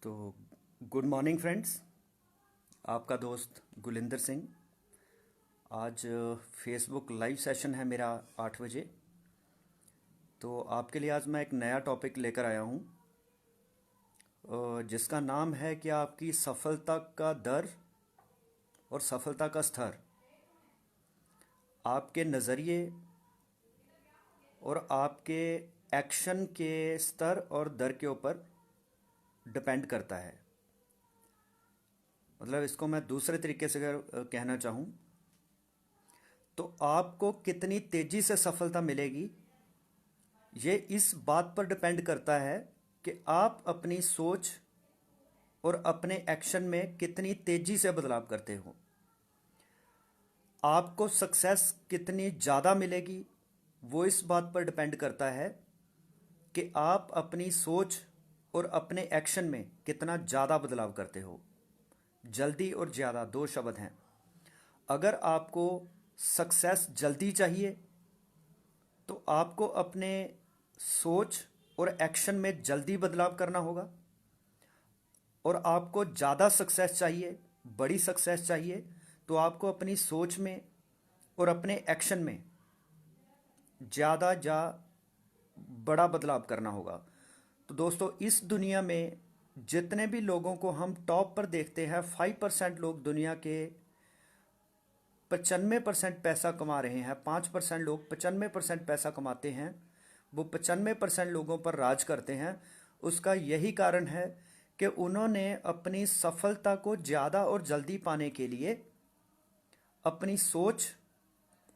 तो good morning friends. आपका दोस्त गुलिंदर सिंह। आज फेसबुक लाइव सेशन है मेरा 8 बजे। तो आपके लिए आज मैं एक नया टॉपिक लेकर आया हूँ, जिसका नाम है कि आपकी सफलता का दर और सफलता का स्तर आपके नज़रिए और आपके एक्शन के स्तर और दर के ऊपर डिपेंड करता है। मतलब इसको मैं दूसरे तरीके से अगर कहना चाहूँ तो आपको कितनी तेज़ी से सफलता मिलेगी, ये इस बात पर डिपेंड करता है कि आप अपनी सोच और अपने एक्शन में कितनी तेज़ी से बदलाव करते हो। आपको सक्सेस कितनी ज़्यादा मिलेगी वो इस बात पर डिपेंड करता है कि आप अपनी सोच और अपने एक्शन में कितना ज़्यादा बदलाव करते हो। जल्दी और ज़्यादा दो शब्द हैं। अगर आपको सक्सेस जल्दी चाहिए तो आपको अपने सोच और एक्शन में जल्दी बदलाव करना होगा, और आपको ज़्यादा सक्सेस चाहिए, बड़ी सक्सेस चाहिए, तो आपको अपनी सोच में और अपने एक्शन में ज़्यादा बड़ा बदलाव करना होगा। तो दोस्तों, इस दुनिया में जितने भी लोगों को हम टॉप पर देखते हैं, 5% लोग दुनिया के 95% पैसा कमा रहे हैं, 5% लोग 95% पैसा कमाते हैं, वो 95% लोगों पर राज करते हैं। उसका यही कारण है कि उन्होंने अपनी सफलता को ज़्यादा और जल्दी पाने के लिए अपनी सोच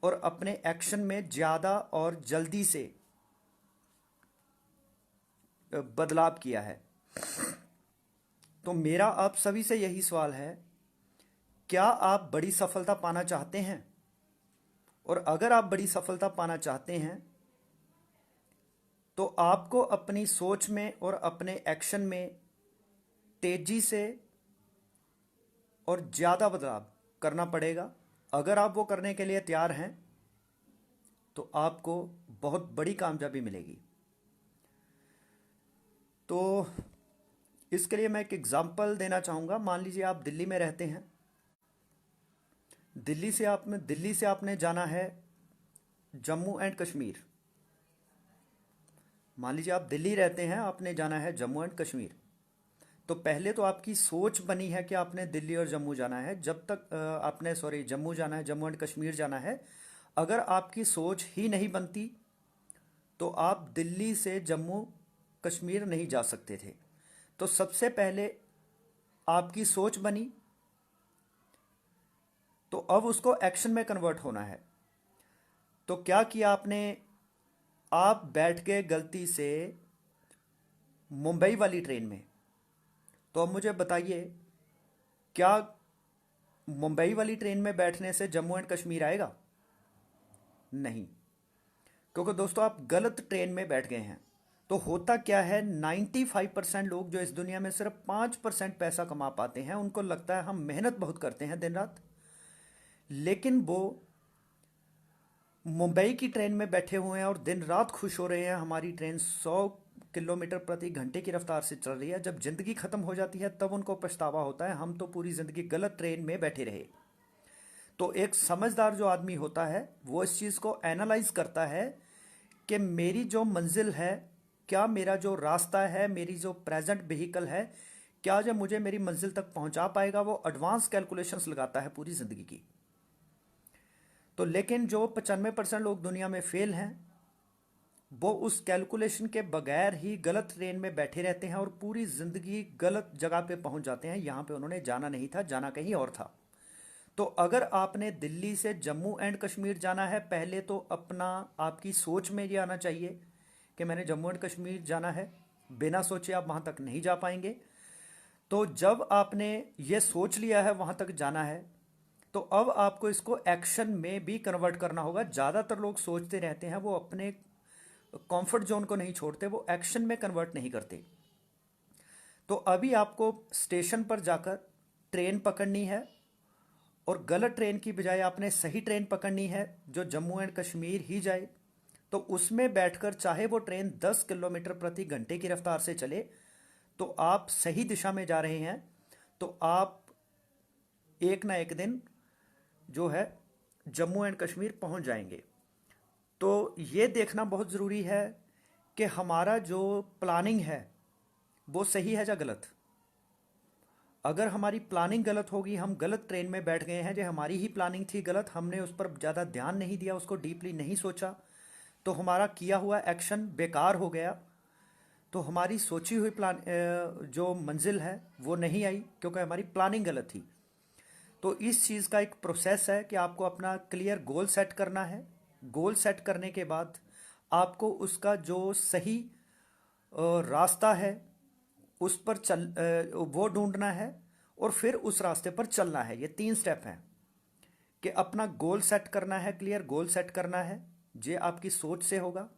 और अपने एक्शन में ज़्यादा और जल्दी से बदलाव किया है। तो मेरा आप सभी से यही सवाल है, क्या आप बड़ी सफलता पाना चाहते हैं? और अगर आप बड़ी सफलता पाना चाहते हैं तो आपको अपनी सोच में और अपने एक्शन में तेजी से और ज़्यादा बदलाव करना पड़ेगा। अगर आप वो करने के लिए तैयार हैं तो आपको बहुत बड़ी कामयाबी मिलेगी। तो इसके लिए मैं एक एग्जांपल देना चाहूँगा। मान लीजिए आप दिल्ली में रहते हैं। दिल्ली से आपने जाना है जम्मू एंड कश्मीर। मान लीजिए आप दिल्ली रहते हैं, आपने जाना है जम्मू एंड कश्मीर। तो पहले तो आपकी सोच बनी है कि आपने दिल्ली और जम्मू जाना है। जब तक आपने जम्मू जाना है, जम्मू एंड कश्मीर जाना है। अगर आपकी सोच ही नहीं बनती तो आप दिल्ली से जम्मू कश्मीर नहीं जा सकते थे। तो सबसे पहले आपकी सोच बनी, तो अब उसको एक्शन में कन्वर्ट होना है। तो क्या किया आपने? आप बैठ के गलती से मुंबई वाली ट्रेन में। तो अब मुझे बताइए, क्या मुंबई वाली ट्रेन में बैठने से जम्मू एंड कश्मीर आएगा? नहीं, क्योंकि दोस्तों आप गलत ट्रेन में बैठ गए हैं। तो होता क्या है, 95% लोग जो इस दुनिया में सिर्फ 5% पैसा कमा पाते हैं, उनको लगता है हम मेहनत बहुत करते हैं दिन रात, लेकिन वो मुंबई की ट्रेन में बैठे हुए हैं और दिन रात खुश हो रहे हैं हमारी ट्रेन 100 किलोमीटर प्रति घंटे की रफ्तार से चल रही है। जब जिंदगी खत्म हो जाती है तब उनको पछतावा होता है, हम तो पूरी जिंदगी गलत ट्रेन में बैठे रहे। तो एक समझदार जो आदमी होता है वो इस चीज़ को एनालाइज करता है कि मेरी जो मंजिल है, क्या मेरा जो रास्ता है, मेरी जो प्रेजेंट व्हीकल है, क्या जब मुझे मेरी मंजिल तक पहुंचा पाएगा। वो एडवांस कैलकुलेशंस लगाता है पूरी ज़िंदगी की। तो लेकिन जो 95% लोग दुनिया में फेल हैं, वो उस कैलकुलेशन के बगैर ही गलत ट्रेन में बैठे रहते हैं और पूरी ज़िंदगी गलत जगह पे पहुंच जाते हैं। यहाँ पे उन्होंने जाना नहीं था, जाना कहीं और था। तो अगर आपने दिल्ली से जम्मू एंड कश्मीर जाना है, पहले तो अपना आपकी सोच में ये आना चाहिए कि मैंने जम्मू एंड कश्मीर जाना है। बिना सोचे आप वहाँ तक नहीं जा पाएंगे। तो जब आपने ये सोच लिया है वहाँ तक जाना है, तो अब आपको इसको एक्शन में भी कन्वर्ट करना होगा। ज़्यादातर लोग सोचते रहते हैं, वो अपने कंफर्ट जोन को नहीं छोड़ते, वो एक्शन में कन्वर्ट नहीं करते। तो अभी आपको स्टेशन पर जाकर ट्रेन पकड़नी है, और गलत ट्रेन की बजाय आपने सही ट्रेन पकड़नी है जो जम्मू एंड कश्मीर ही जाए। तो उसमें बैठकर चाहे वो ट्रेन 10 किलोमीटर प्रति घंटे की रफ्तार से चले, तो आप सही दिशा में जा रहे हैं, तो आप एक ना एक दिन जो है जम्मू एंड कश्मीर पहुंच जाएंगे। तो ये देखना बहुत ज़रूरी है कि हमारा जो प्लानिंग है वो सही है या गलत। अगर हमारी प्लानिंग गलत होगी, हम गलत ट्रेन में बैठ गए हैं, जो हमारी ही प्लानिंग थी गलत, हमने उस पर ज़्यादा ध्यान नहीं दिया, उसको डीपली नहीं सोचा, तो हमारा किया हुआ एक्शन बेकार हो गया। तो हमारी सोची हुई जो मंजिल है वो नहीं आई, क्योंकि हमारी प्लानिंग गलत थी। तो इस चीज़ का एक प्रोसेस है कि आपको अपना क्लियर गोल सेट करना है। गोल सेट करने के बाद आपको उसका जो सही रास्ता है उस पर वो ढूंढना है, और फिर उस रास्ते पर चलना है। ये 3 स्टेप हैं कि अपना गोल सेट करना है, क्लियर गोल सेट करना है, ये आपकी सोच से होगा।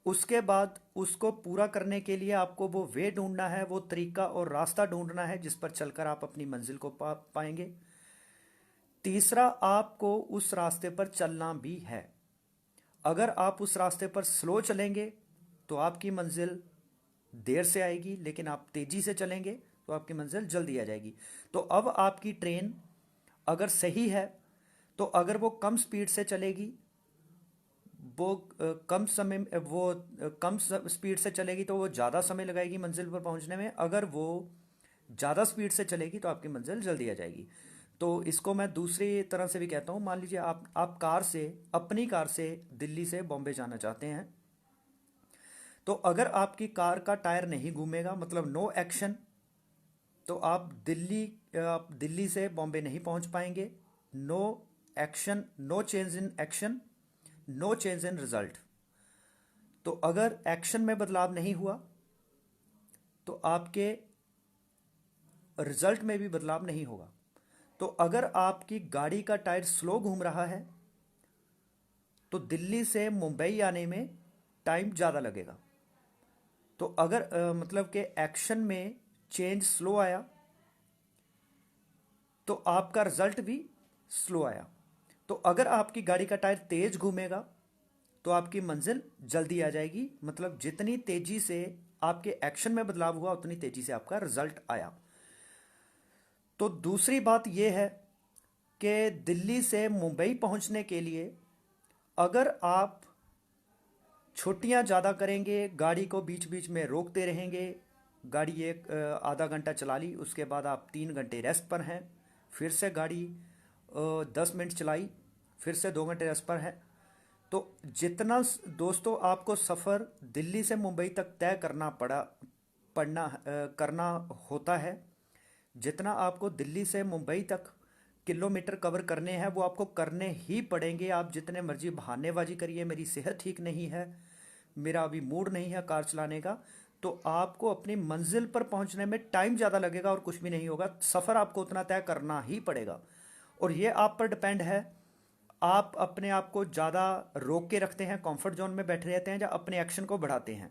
उसके बाद उसको पूरा करने के लिए आपको वो वे ढूंढना है, वो तरीका और रास्ता ढूंढना है जिस पर चलकर आप अपनी मंजिल को पाएंगे। तीसरा, आपको उस रास्ते पर चलना भी है। अगर आप उस रास्ते पर स्लो चलेंगे तो आपकी मंजिल देर से आएगी, लेकिन आप तेजी से चलेंगे तो आपकी मंजिल जल्दी आ जाएगी। तो अब आपकी ट्रेन अगर सही है तो अगर वो कम स्पीड से चलेगी, वो कम स्पीड से चलेगी तो वो ज़्यादा समय लगाएगी मंजिल पर पहुंचने में। अगर वो ज़्यादा स्पीड से चलेगी तो आपकी मंजिल जल्दी आ जाएगी। तो इसको मैं दूसरी तरह से भी कहता हूँ। मान लीजिए आप अपनी कार से दिल्ली से बॉम्बे जाना चाहते हैं, तो अगर आपकी कार का टायर नहीं घूमेगा, मतलब नो एक्शन, तो आप दिल्ली से बॉम्बे नहीं पहुंच पाएंगे। No action, no change in action, no change in result. तो अगर एक्शन में बदलाव नहीं हुआ तो आपके रिजल्ट में भी बदलाव नहीं होगा। तो अगर आपकी गाड़ी का टायर स्लो घूम रहा है तो दिल्ली से मुंबई आने में टाइम ज़्यादा लगेगा। तो अगर मतलब कि एक्शन में चेंज स्लो आया तो आपका रिजल्ट भी स्लो आया। तो अगर आपकी गाड़ी का टायर तेज घूमेगा तो आपकी मंजिल जल्दी आ जाएगी, मतलब जितनी तेजी से आपके एक्शन में बदलाव हुआ उतनी तेजी से आपका रिजल्ट आया। तो दूसरी बात यह है कि दिल्ली से मुंबई पहुंचने के लिए अगर आप छुट्टियां ज़्यादा करेंगे, गाड़ी को बीच बीच में रोकते रहेंगे, गाड़ी एक आधा घंटा चला ली, उसके बाद आप 3 घंटे रेस्ट पर हैं, फिर से गाड़ी 10 मिनट चलाई, फिर से 2 घंटे रेस्ट पर है, तो जितना दोस्तों आपको सफ़र दिल्ली से मुंबई तक तय करना होता है, जितना आपको दिल्ली से मुंबई तक किलोमीटर कवर करने हैं वो आपको करने ही पड़ेंगे। आप जितने मर्जी बहानेबाजी करिए, मेरी सेहत ठीक नहीं है, मेरा अभी मूड नहीं है कार चलाने का, तो आपको अपनी मंजिल पर पहुंचने में टाइम ज़्यादा लगेगा और कुछ भी नहीं होगा। सफ़र आपको उतना तय करना ही पड़ेगा, और ये आप पर डिपेंड है। आप अपने आप को ज़्यादा रोक के रखते हैं, कंफर्ट जोन में बैठे रहते हैं, या अपने एक्शन को बढ़ाते हैं।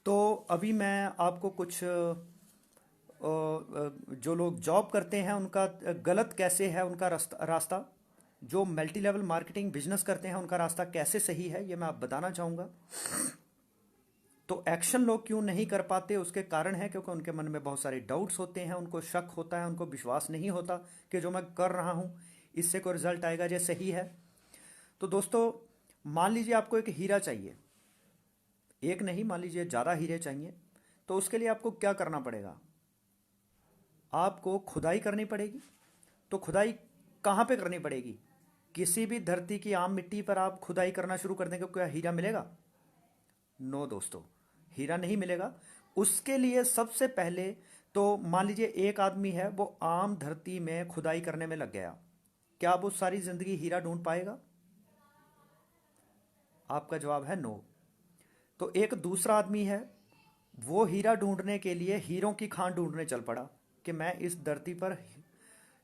तो अभी मैं आपको कुछ जो लोग जॉब करते हैं उनका गलत कैसे है उनका रास्ता, जो मल्टी लेवल मार्केटिंग बिजनेस करते हैं उनका रास्ता कैसे सही है, ये मैं आप बताना चाहूँगा। तो एक्शन लोग क्यों नहीं कर पाते, उसके कारण है क्योंकि उनके मन में बहुत सारे डाउट्स होते हैं, उनको शक होता है, उनको विश्वास नहीं होता कि जो मैं कर रहा हूँ इससे कोई रिजल्ट आएगा, जो सही है। तो दोस्तों, मान लीजिए आपको एक हीरा चाहिए, एक नहीं, मान लीजिए ज़्यादा हीरे चाहिए, तो उसके लिए आपको क्या करना पड़ेगा? आपको खुदाई करनी पड़ेगी। तो खुदाई कहाँ पे करनी पड़ेगी? किसी भी धरती की आम मिट्टी पर आप खुदाई करना शुरू कर देंगे, क्या हीरा मिलेगा? नो दोस्तों, हीरा नहीं मिलेगा। उसके लिए सबसे पहले तो मान लीजिए एक आदमी है, वो आम धरती में खुदाई करने में लग गया, क्या वो सारी जिंदगी हीरा ढूंढ पाएगा? आपका जवाब है नो। तो एक दूसरा आदमी है, वो हीरा ढूंढने के लिए हीरों की खान ढूंढने चल पड़ा कि मैं इस धरती पर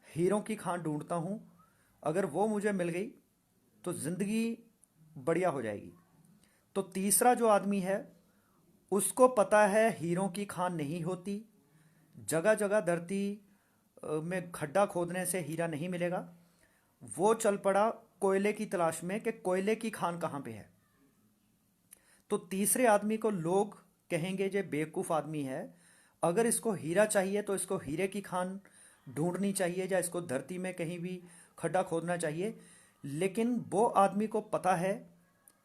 हीरों की खान ढूंढता हूँ, अगर वो मुझे मिल गई तो ज़िंदगी बढ़िया हो जाएगी। तो तीसरा जो आदमी है, उसको पता है हीरों की खान नहीं होती, जगह जगह धरती में खड्डा खोदने से हीरा नहीं मिलेगा। वो चल पड़ा कोयले की तलाश में कि कोयले की खान कहाँ पे है। तो तीसरे आदमी को लोग कहेंगे ये बेवकूफ़ आदमी है, अगर इसको हीरा चाहिए तो इसको हीरे की खान ढूंढनी चाहिए या इसको धरती में कहीं भी खड्डा खोदना चाहिए। लेकिन वो आदमी को पता है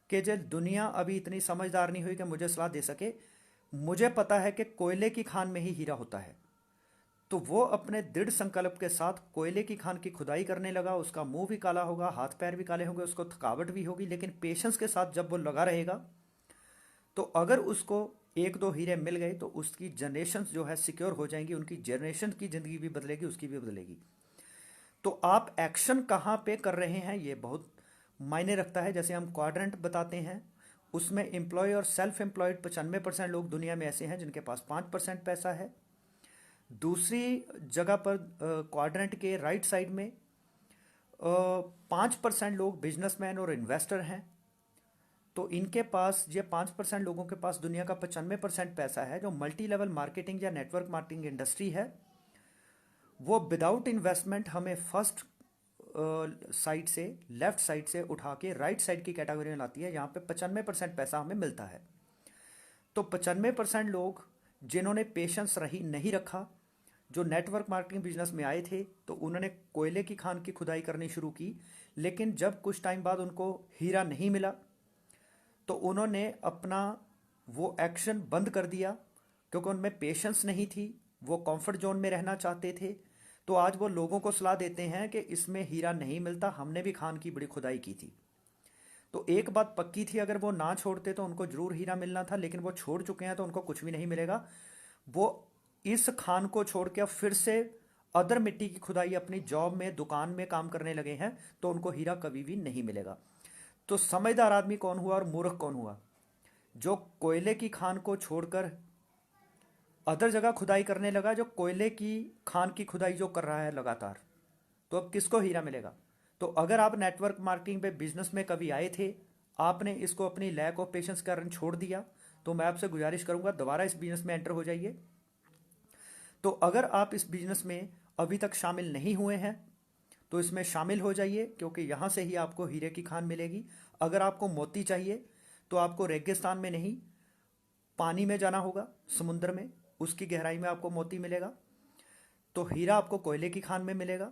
कि जो दुनिया अभी इतनी समझदार नहीं हुई कि मुझे सलाह दे सके। मुझे पता है कि कोयले की खान में ही हीरा होता है। तो वो अपने दृढ़ संकल्प के साथ कोयले की खान की खुदाई करने लगा। उसका मुंह भी काला होगा, हाथ पैर भी काले होंगे, उसको थकावट भी होगी, लेकिन पेशेंस के साथ जब वो लगा रहेगा तो अगर उसको एक दो हीरे मिल गए तो उसकी जनरेशन जो है सिक्योर हो जाएंगी, उनकी जनरेशन की ज़िंदगी भी बदलेगी, उसकी भी बदलेगी। तो आप एक्शन कहाँ पे कर रहे हैं ये बहुत मायने रखता है। जैसे हम क्वाड्रेंट बताते हैं, उसमें एम्प्लॉय और सेल्फ एम्प्लॉयड 95% लोग दुनिया में ऐसे हैं जिनके पास 5% पैसा है। दूसरी जगह पर क्वाड्रेंट के राइट साइड में 5% लोग बिजनेसमैन और इन्वेस्टर हैं। तो इनके पास, ये 5% लोगों के पास दुनिया का 95% पैसा है। जो मल्टी लेवल मार्केटिंग या नेटवर्क मार्केटिंग इंडस्ट्री है, वो विदाउट इन्वेस्टमेंट हमें फर्स्ट साइड से, लेफ्ट साइड से उठा के राइट साइड की कैटेगरी में लाती है। यहाँ पे 95% पैसा हमें मिलता है। तो 95% लोग जिन्होंने पेशेंस रही नहीं रखा, जो नेटवर्क मार्केटिंग बिजनेस में आए थे, तो उन्होंने कोयले की खान की खुदाई करनी शुरू की। लेकिन जब कुछ टाइम बाद उनको हीरा नहीं मिला तो उन्होंने अपना वो एक्शन बंद कर दिया, क्योंकि उनमें पेशेंस नहीं थी, वो कंफर्ट जोन में रहना चाहते थे। तो आज वो लोगों को सलाह देते हैं कि इसमें हीरा नहीं मिलता, हमने भी खान की बड़ी खुदाई की थी। तो एक बात पक्की थी, अगर वो ना छोड़ते तो उनको जरूर हीरा मिलना था, लेकिन वो छोड़ चुके हैं तो उनको कुछ भी नहीं मिलेगा। वो इस खान को छोड़ के अब फिर से अदर मिट्टी की खुदाई अपनी जॉब में, दुकान में काम करने लगे हैं, तो उनको हीरा कभी भी नहीं मिलेगा। तो समझदार आदमी कौन हुआ और मूर्ख कौन हुआ? जो कोयले की खान को छोड़कर अदर जगह खुदाई करने लगा, जो कोयले की खान की खुदाई जो कर रहा है लगातार। तो अब किसको हीरा मिलेगा? तो अगर आप नेटवर्क मार्केटिंग पे बिजनेस में कभी आए थे, आपने इसको अपनी लैक ऑफ पेशेंस के कारण छोड़ दिया, तो मैं आपसे गुजारिश करूंगा दोबारा इस बिजनेस में एंटर हो जाइए। तो अगर आप इस बिजनेस में अभी तक शामिल नहीं हुए हैं तो इसमें शामिल हो जाइए, क्योंकि यहाँ से ही आपको हीरे की खान मिलेगी। अगर आपको मोती चाहिए तो आपको रेगिस्तान में नहीं, पानी में जाना होगा, समुद्र में, उसकी गहराई में आपको मोती मिलेगा। तो हीरा आपको कोयले की खान में मिलेगा।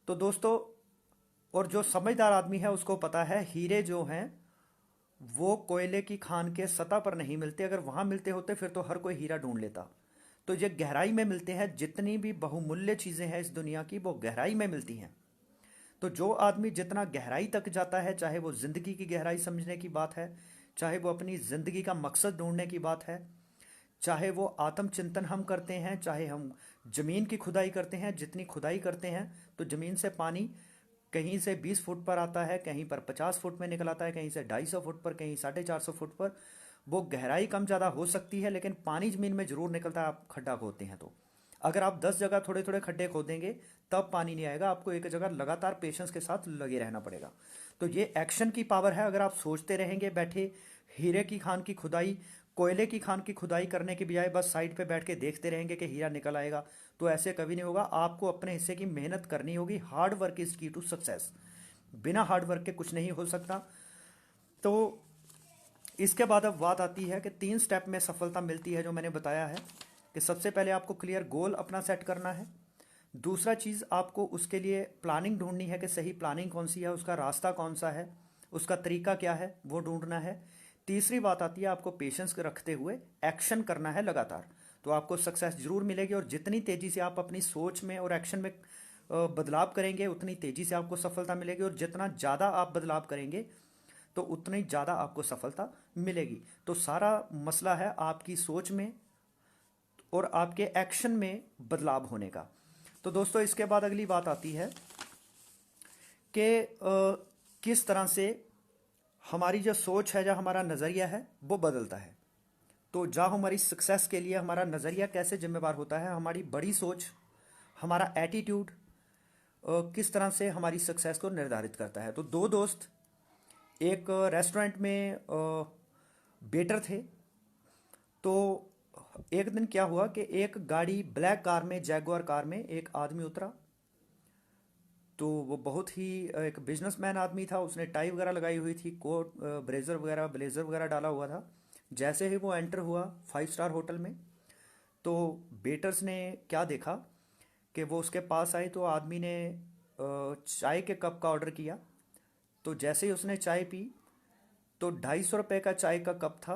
तो दोस्तों, और जो समझदार आदमी है उसको पता है हीरे जो हैं वो कोयले की खान के सतह पर नहीं मिलते। अगर वहां मिलते होते फिर तो हर कोई हीरा ढूंढ लेता। तो ये गहराई में मिलते हैं। जितनी भी बहुमूल्य चीजें हैं इस दुनिया की, वो गहराई में मिलती हैं। तो जो आदमी जितना गहराई तक जाता है, चाहे वो जिंदगी की गहराई समझने की बात है, चाहे वो अपनी जिंदगी का मकसद ढूंढने की बात है, चाहे वो आत्मचिंतन हम करते हैं, चाहे हम जमीन की खुदाई करते हैं, जितनी खुदाई करते हैं तो जमीन से पानी कहीं से 20 फुट पर आता है, कहीं पर 50 फुट में निकल आता है, कहीं से 250 फुट पर, कहीं 450 फुट पर। वो गहराई कम ज़्यादा हो सकती है, लेकिन पानी जमीन में जरूर निकलता है, आप खड्डा खोदते हैं तो। अगर आप 10 जगह थोड़े थोड़े खड्डे खोदेंगे तब पानी नहीं आएगा, आपको एक जगह लगातार पेशेंस के साथ लगे रहना पड़ेगा। तो ये एक्शन की पावर है। अगर आप सोचते रहेंगे बैठे हीरे की खान की खुदाई, कोयले की खान की खुदाई करने के बजाय बस साइड पे बैठ के देखते रहेंगे कि हीरा निकल आएगा, तो ऐसे कभी नहीं होगा। आपको अपने हिस्से की मेहनत करनी होगी। हार्ड वर्क इज की टू सक्सेस। बिना हार्ड वर्क के कुछ नहीं हो सकता। तो इसके बाद अब बात आती है कि 3 स्टेप में सफलता मिलती है, जो मैंने बताया है कि सबसे पहले आपको क्लियर गोल अपना सेट करना है। दूसरा चीज़, आपको उसके लिए प्लानिंग ढूंढनी है कि सही प्लानिंग कौन सी है, उसका रास्ता कौन सा है, उसका तरीका क्या है, वो ढूंढना है। तीसरी बात आती है, आपको पेशेंस रखते हुए एक्शन करना है लगातार, तो आपको सक्सेस जरूर मिलेगी। और जितनी तेज़ी से आप अपनी सोच में और एक्शन में बदलाव करेंगे, उतनी तेज़ी से आपको सफलता मिलेगी। और जितना ज़्यादा आप बदलाव करेंगे तो उतनी ज़्यादा आपको सफलता मिलेगी। तो सारा मसला है आपकी सोच में और आपके एक्शन में बदलाव होने का। तो दोस्तों, इसके बाद अगली बात आती है कि किस तरह से हमारी जो सोच है, जो हमारा नज़रिया है, वो बदलता है। तो जहाँ हमारी सक्सेस के लिए हमारा नज़रिया कैसे जिम्मेवार होता है, हमारी बड़ी सोच, हमारा एटीट्यूड किस तरह से हमारी सक्सेस को निर्धारित करता है। तो दो दोस्त एक रेस्टोरेंट में वेटर थे। तो एक दिन क्या हुआ कि एक गाड़ी, ब्लैक कार में, जैगुआर कार में एक आदमी उतरा। तो वो बहुत ही एक बिजनेसमैन आदमी था। उसने टाई वगैरह लगाई हुई थी, कोट ब्लेजर वगैरह डाला हुआ था। जैसे ही वो एंटर हुआ 5 स्टार होटल में, तो वेटर्स ने क्या देखा कि वो उसके पास आए, तो आदमी ने चाय के कप का ऑर्डर किया। तो जैसे ही उसने चाय पी, तो 250 रुपये का चाय का कप था,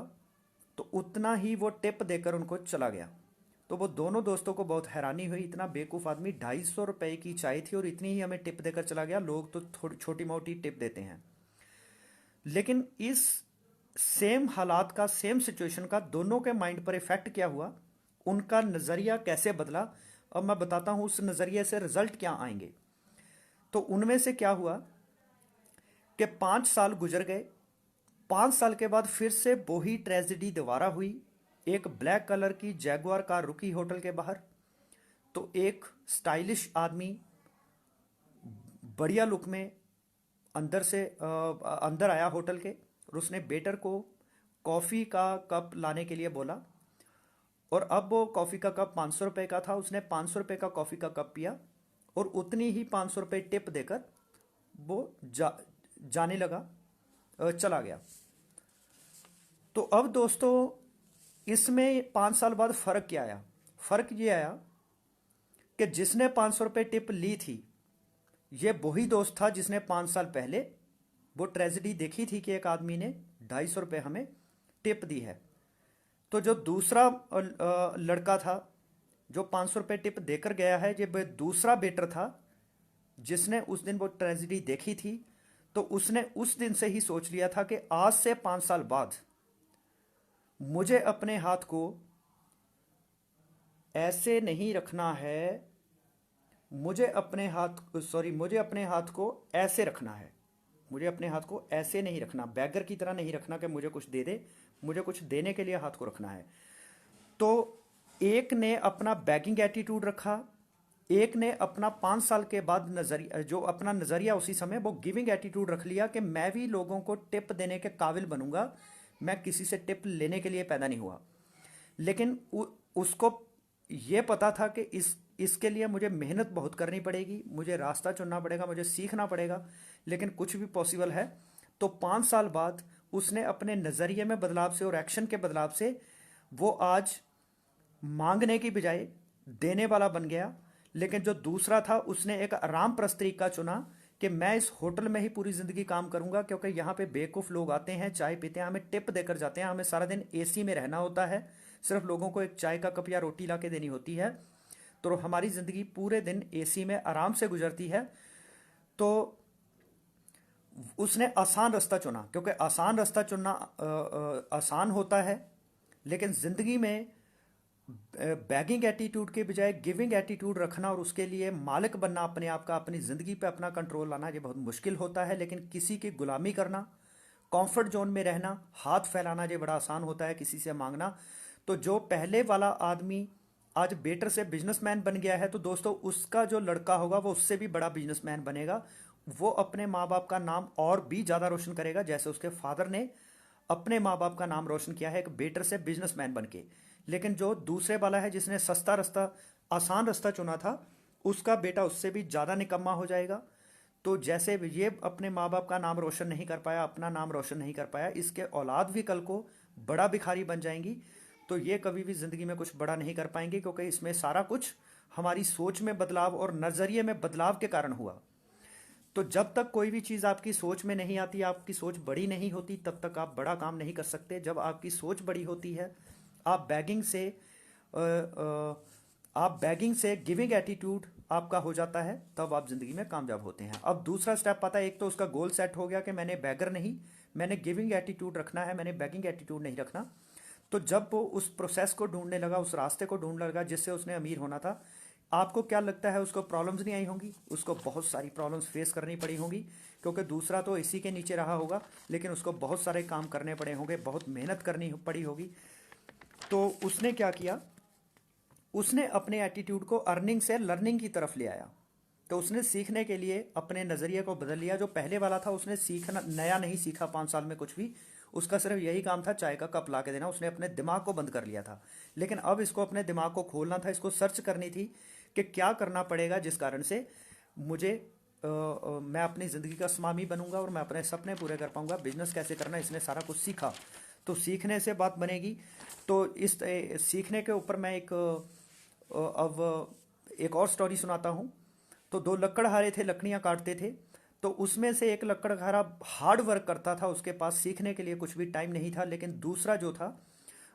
तो उतना ही वो टिप देकर उनको चला गया। तो वो दोनों दोस्तों को बहुत हैरानी हुई, इतना बेवकूफ़ आदमी, 250 रुपये की चाय थी और इतनी ही हमें टिप देकर चला गया। लोग तो थोड़ी छोटी मोटी टिप देते हैं। लेकिन इस सेम हालात का, सेम सिचुएशन का दोनों के माइंड पर इफेक्ट क्या हुआ, उनका नज़रिया कैसे बदला, अब मैं बताता हूँ उस नज़रिए से रिजल्ट क्या आएंगे। तो उनमें से क्या हुआ कि 5 साल गुजर गए। 5 साल के बाद फिर से वही ट्रेजेडी दोबारा हुई। एक ब्लैक कलर की जैगुआर कार रुकी होटल के बाहर। तो एक स्टाइलिश आदमी बढ़िया लुक में अंदर आया होटल के, और उसने वेटर को कॉफ़ी का कप लाने के लिए बोला। और अब वो कॉफ़ी का कप 500 रुपये का था, उसने 500 रुपये का कॉफ़ी का कप पिया और उतनी ही 500 रुपये टिप देकर वो जाने लगा, चला गया। तो अब दोस्तों, इसमें 5 साल बाद फ़र्क क्या आया? फ़र्क ये आया कि जिसने 500 रुपये टिप ली थी, ये वही दोस्त था जिसने 5 साल पहले वो ट्रेजेडी देखी थी कि एक आदमी ने 250 रुपये हमें टिप दी है। तो जो दूसरा लड़का था जो 500 रुपये टिप देकर गया है, ये दूसरा बेटर था जिसने उस दिन वो ट्रेजेडी देखी थी। तो उसने उस दिन से ही सोच लिया था कि आज से 5 साल बाद मुझे अपने हाथ को ऐसे नहीं रखना है, मुझे अपने हाथ को ऐसे रखना है। मुझे अपने हाथ को ऐसे नहीं रखना, बैगर की तरह नहीं रखना कि मुझे कुछ दे दे, मुझे कुछ देने के लिए हाथ को रखना है। तो एक ने अपना बैगिंग एटीट्यूड रखा, एक ने अपना 5 साल के बाद नजरिया, जो अपना नजरिया उसी समय वो गिविंग एटीट्यूड रख लिया कि मैं भी लोगों को टिप देने के काबिल बनूंगा, मैं किसी से टिप लेने के लिए पैदा नहीं हुआ। लेकिन उसको ये पता था कि इसके लिए मुझे मेहनत बहुत करनी पड़ेगी, मुझे रास्ता चुनना पड़ेगा, मुझे सीखना पड़ेगा, लेकिन कुछ भी पॉसिबल है। तो 5 साल बाद उसने अपने नज़रिए में बदलाव से और एक्शन के बदलाव से वो आज मांगने की बजाय देने वाला बन गया। लेकिन जो दूसरा था उसने एक आराम प्रस्त तरीका चुना कि मैं इस होटल में ही पूरी ज़िंदगी काम करूंगा, क्योंकि यहाँ पे बेवकूफ़ लोग आते हैं, चाय पीते हैं, हमें टिप देकर जाते हैं, हमें सारा दिन एसी में रहना होता है, सिर्फ लोगों को एक चाय का कप या रोटी ला के देनी होती है। तो हमारी ज़िंदगी पूरे दिन एसी में आराम से गुजरती है। तो उसने आसान रास्ता चुना, क्योंकि आसान रास्ता चुनना आसान होता है, लेकिन ज़िंदगी में बैगिंग एटीट्यूड के बजाय गिविंग एटीट्यूड रखना और उसके लिए मालिक बनना अपने आप का, अपनी ज़िंदगी पे अपना कंट्रोल लाना, ये बहुत मुश्किल होता है। लेकिन किसी की गुलामी करना, कंफर्ट जोन में रहना, हाथ फैलाना, ये बड़ा आसान होता है, किसी से मांगना। तो जो पहले वाला आदमी आज बेटर से बिजनेसमैन बन गया है, तो दोस्तों उसका जो लड़का होगा वो उससे भी बड़ा बिजनेसमैन बनेगा। वो अपने माँ बाप का नाम और भी ज़्यादा रोशन करेगा, जैसे उसके फादर ने अपने माँ बाप का नाम रोशन किया है एक बेटर से बिजनेसमैन बन के। लेकिन जो दूसरे वाला है जिसने सस्ता रास्ता, आसान रास्ता चुना था, उसका बेटा उससे भी ज़्यादा निकम्मा हो जाएगा। तो जैसे ये अपने माँ बाप का नाम रोशन नहीं कर पाया, अपना नाम रोशन नहीं कर पाया, इसके औलाद भी कल को बड़ा भिखारी बन जाएंगी। तो ये कभी भी ज़िंदगी में कुछ बड़ा नहीं कर पाएंगे, क्योंकि इसमें सारा कुछ हमारी सोच में बदलाव और नज़रिए में बदलाव के कारण हुआ। तो जब तक कोई भी चीज़ आपकी सोच में नहीं आती, आपकी सोच बड़ी नहीं होती, तब तक आप बड़ा काम नहीं कर सकते। जब आपकी सोच बड़ी होती है, आप बैगिंग से गिविंग एटीट्यूड आपका हो जाता है, तब आप ज़िंदगी में कामयाब होते हैं। अब दूसरा स्टेप आता है, एक तो उसका गोल सेट हो गया कि मैंने बैगर नहीं, मैंने गिविंग एटीट्यूड रखना है, मैंने बैगिंग एटीट्यूड नहीं रखना। तो जब वो उस प्रोसेस को ढूंढने लगा, उस रास्ते को ढूंढने लगा जिससे उसने अमीर होना था, आपको क्या लगता है उसको प्रॉब्लम्स नहीं आई होंगी? उसको बहुत सारी प्रॉब्लम्स फेस करनी पड़ी होंगी, क्योंकि दूसरा तो इसी के नीचे रहा होगा, लेकिन उसको बहुत सारे काम करने पड़े होंगे, बहुत मेहनत करनी पड़ी होगी। तो उसने क्या किया, उसने अपने एटीट्यूड को अर्निंग से लर्निंग की तरफ ले आया। तो उसने सीखने के लिए अपने नज़रिए को बदल लिया। जो पहले वाला था उसने सीखना नया नहीं सीखा 5 साल में कुछ भी, उसका सिर्फ यही काम था चाय का कप ला के देना, उसने अपने दिमाग को बंद कर लिया था। लेकिन अब इसको अपने दिमाग को खोलना था, इसको सर्च करनी थी कि क्या करना पड़ेगा जिस कारण से मुझे मैं अपनी ज़िंदगी का स्वामी बनूंगा और मैं अपने सपने पूरे कर पाऊंगा, बिजनेस कैसे करना, इसने सारा कुछ सीखा। तो सीखने से बात बनेगी। तो इस सीखने के ऊपर मैं अब एक और स्टोरी सुनाता हूँ। तो दो लकड़हारे थे, लकड़ियाँ काटते थे। तो उसमें से एक लकड़हारा हार्ड वर्क करता था, उसके पास सीखने के लिए कुछ भी टाइम नहीं था। लेकिन दूसरा जो था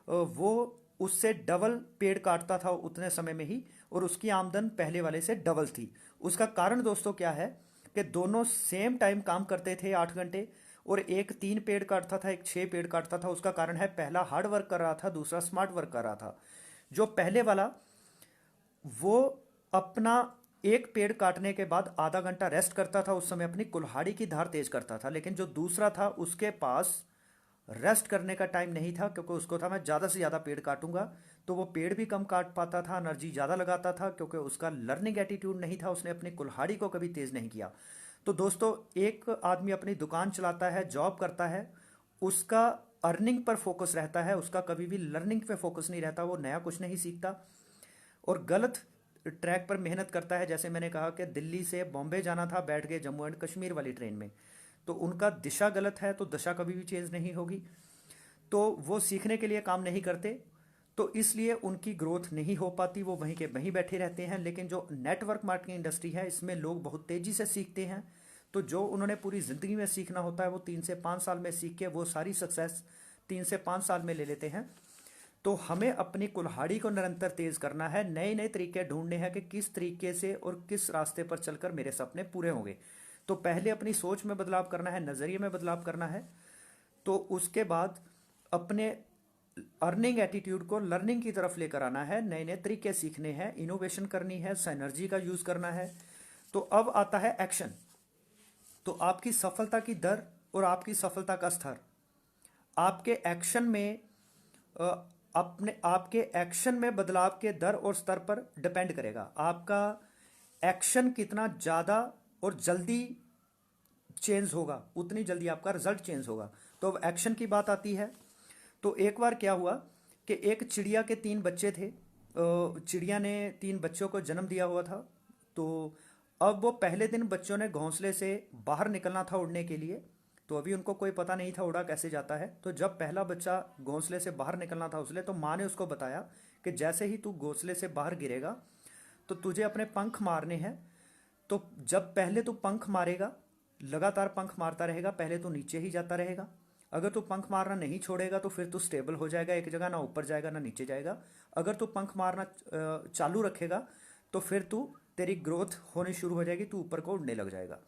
वो उससे डबल पेड़ काटता था उतने समय में ही, और उसकी आमदन पहले वाले से डबल थी। उसका कारण दोस्तों क्या है कि दोनों सेम टाइम काम करते थे 8 घंटे, और एक 3 पेड़ काटता था, एक 6 पेड़ काटता था। उसका कारण है पहला हार्ड वर्क कर रहा था, दूसरा स्मार्ट वर्क कर रहा था। जो पहले वाला, वो अपना एक पेड़ काटने के बाद आधा घंटा रेस्ट करता था, उस समय अपनी कुल्हाड़ी की धार तेज करता था। लेकिन जो दूसरा था उसके पास रेस्ट करने का टाइम नहीं था, क्योंकि उसको था मैं ज़्यादा से ज़्यादा पेड़ काटूंगा। तो वो पेड़ भी कम काट पाता था, एनर्जी ज़्यादा लगाता था, क्योंकि उसका लर्निंग एटीट्यूड नहीं था, उसने अपनी कुल्हाड़ी को कभी तेज़ नहीं किया। तो दोस्तों, एक आदमी अपनी दुकान चलाता है, जॉब करता है, उसका अर्निंग पर फोकस रहता है, उसका कभी भी लर्निंग पे फोकस नहीं रहता, वो नया कुछ नहीं सीखता और गलत ट्रैक पर मेहनत करता है। जैसे मैंने कहा कि दिल्ली से बॉम्बे जाना था, बैठ गए जम्मू एंड कश्मीर वाली ट्रेन में, तो उनका दिशा गलत है, तो दशा कभी भी चेंज नहीं होगी। तो वो सीखने के लिए काम नहीं करते, तो इसलिए उनकी ग्रोथ नहीं हो पाती, वो वहीं के वहीं बैठे रहते हैं। लेकिन जो नेटवर्क मार्केटिंग इंडस्ट्री है, इसमें लोग बहुत तेज़ी से सीखते हैं। तो जो उन्होंने पूरी ज़िंदगी में सीखना होता है, वो 3 से 5 साल में सीख के वो सारी सक्सेस 3 से 5 साल में ले लेते हैं। तो हमें अपनी कुल्हाड़ी को निरंतर तेज करना है, नए नए तरीके ढूंढने हैं कि किस तरीके से और किस रास्ते पर चलकर मेरे सपने पूरे होंगे। तो पहले अपनी सोच में बदलाव करना है, नज़रिए में बदलाव करना है। तो उसके बाद अपने अर्निंग एटीट्यूड को लर्निंग की तरफ लेकर आना है, नए नए तरीके सीखने हैं, इनोवेशन करनी है, सिनर्जी का यूज़ करना है। तो अब आता है एक्शन। तो आपकी सफलता की दर और आपकी सफलता का स्तर आपके एक्शन में अ, अपने आपके एक्शन में बदलाव के दर और स्तर पर डिपेंड करेगा। आपका एक्शन कितना ज़्यादा और जल्दी चेंज होगा, उतनी जल्दी आपका रिजल्ट चेंज होगा। तो अब एक्शन की बात आती है। तो एक बार क्या हुआ कि एक चिड़िया के 3 बच्चे थे। चिड़िया ने 3 बच्चों को जन्म दिया हुआ था। तो अब वो पहले दिन बच्चों ने घोंसले से बाहर निकलना था उड़ने के लिए। तो अभी उनको कोई पता नहीं था उड़ा कैसे जाता है। तो जब पहला बच्चा घोंसले से बाहर निकलना था उसले, तो माँ ने उसको बताया कि जैसे ही तू घोंसले से बाहर गिरेगा तो तुझे अपने पंख मारने हैं। तो जब पहले तू पंख मारेगा, लगातार पंख मारता रहेगा, पहले तो नीचे ही जाता रहेगा। अगर तू पंख मारना नहीं छोड़ेगा तो फिर तू स्टेबल हो जाएगा एक जगह, ना ऊपर जाएगा ना नीचे जाएगा। अगर तू पंख मारना चालू रखेगा तो फिर तू तेरी ग्रोथ होनी शुरू हो जाएगी, तू ऊपर को उड़ने लग जाएगा।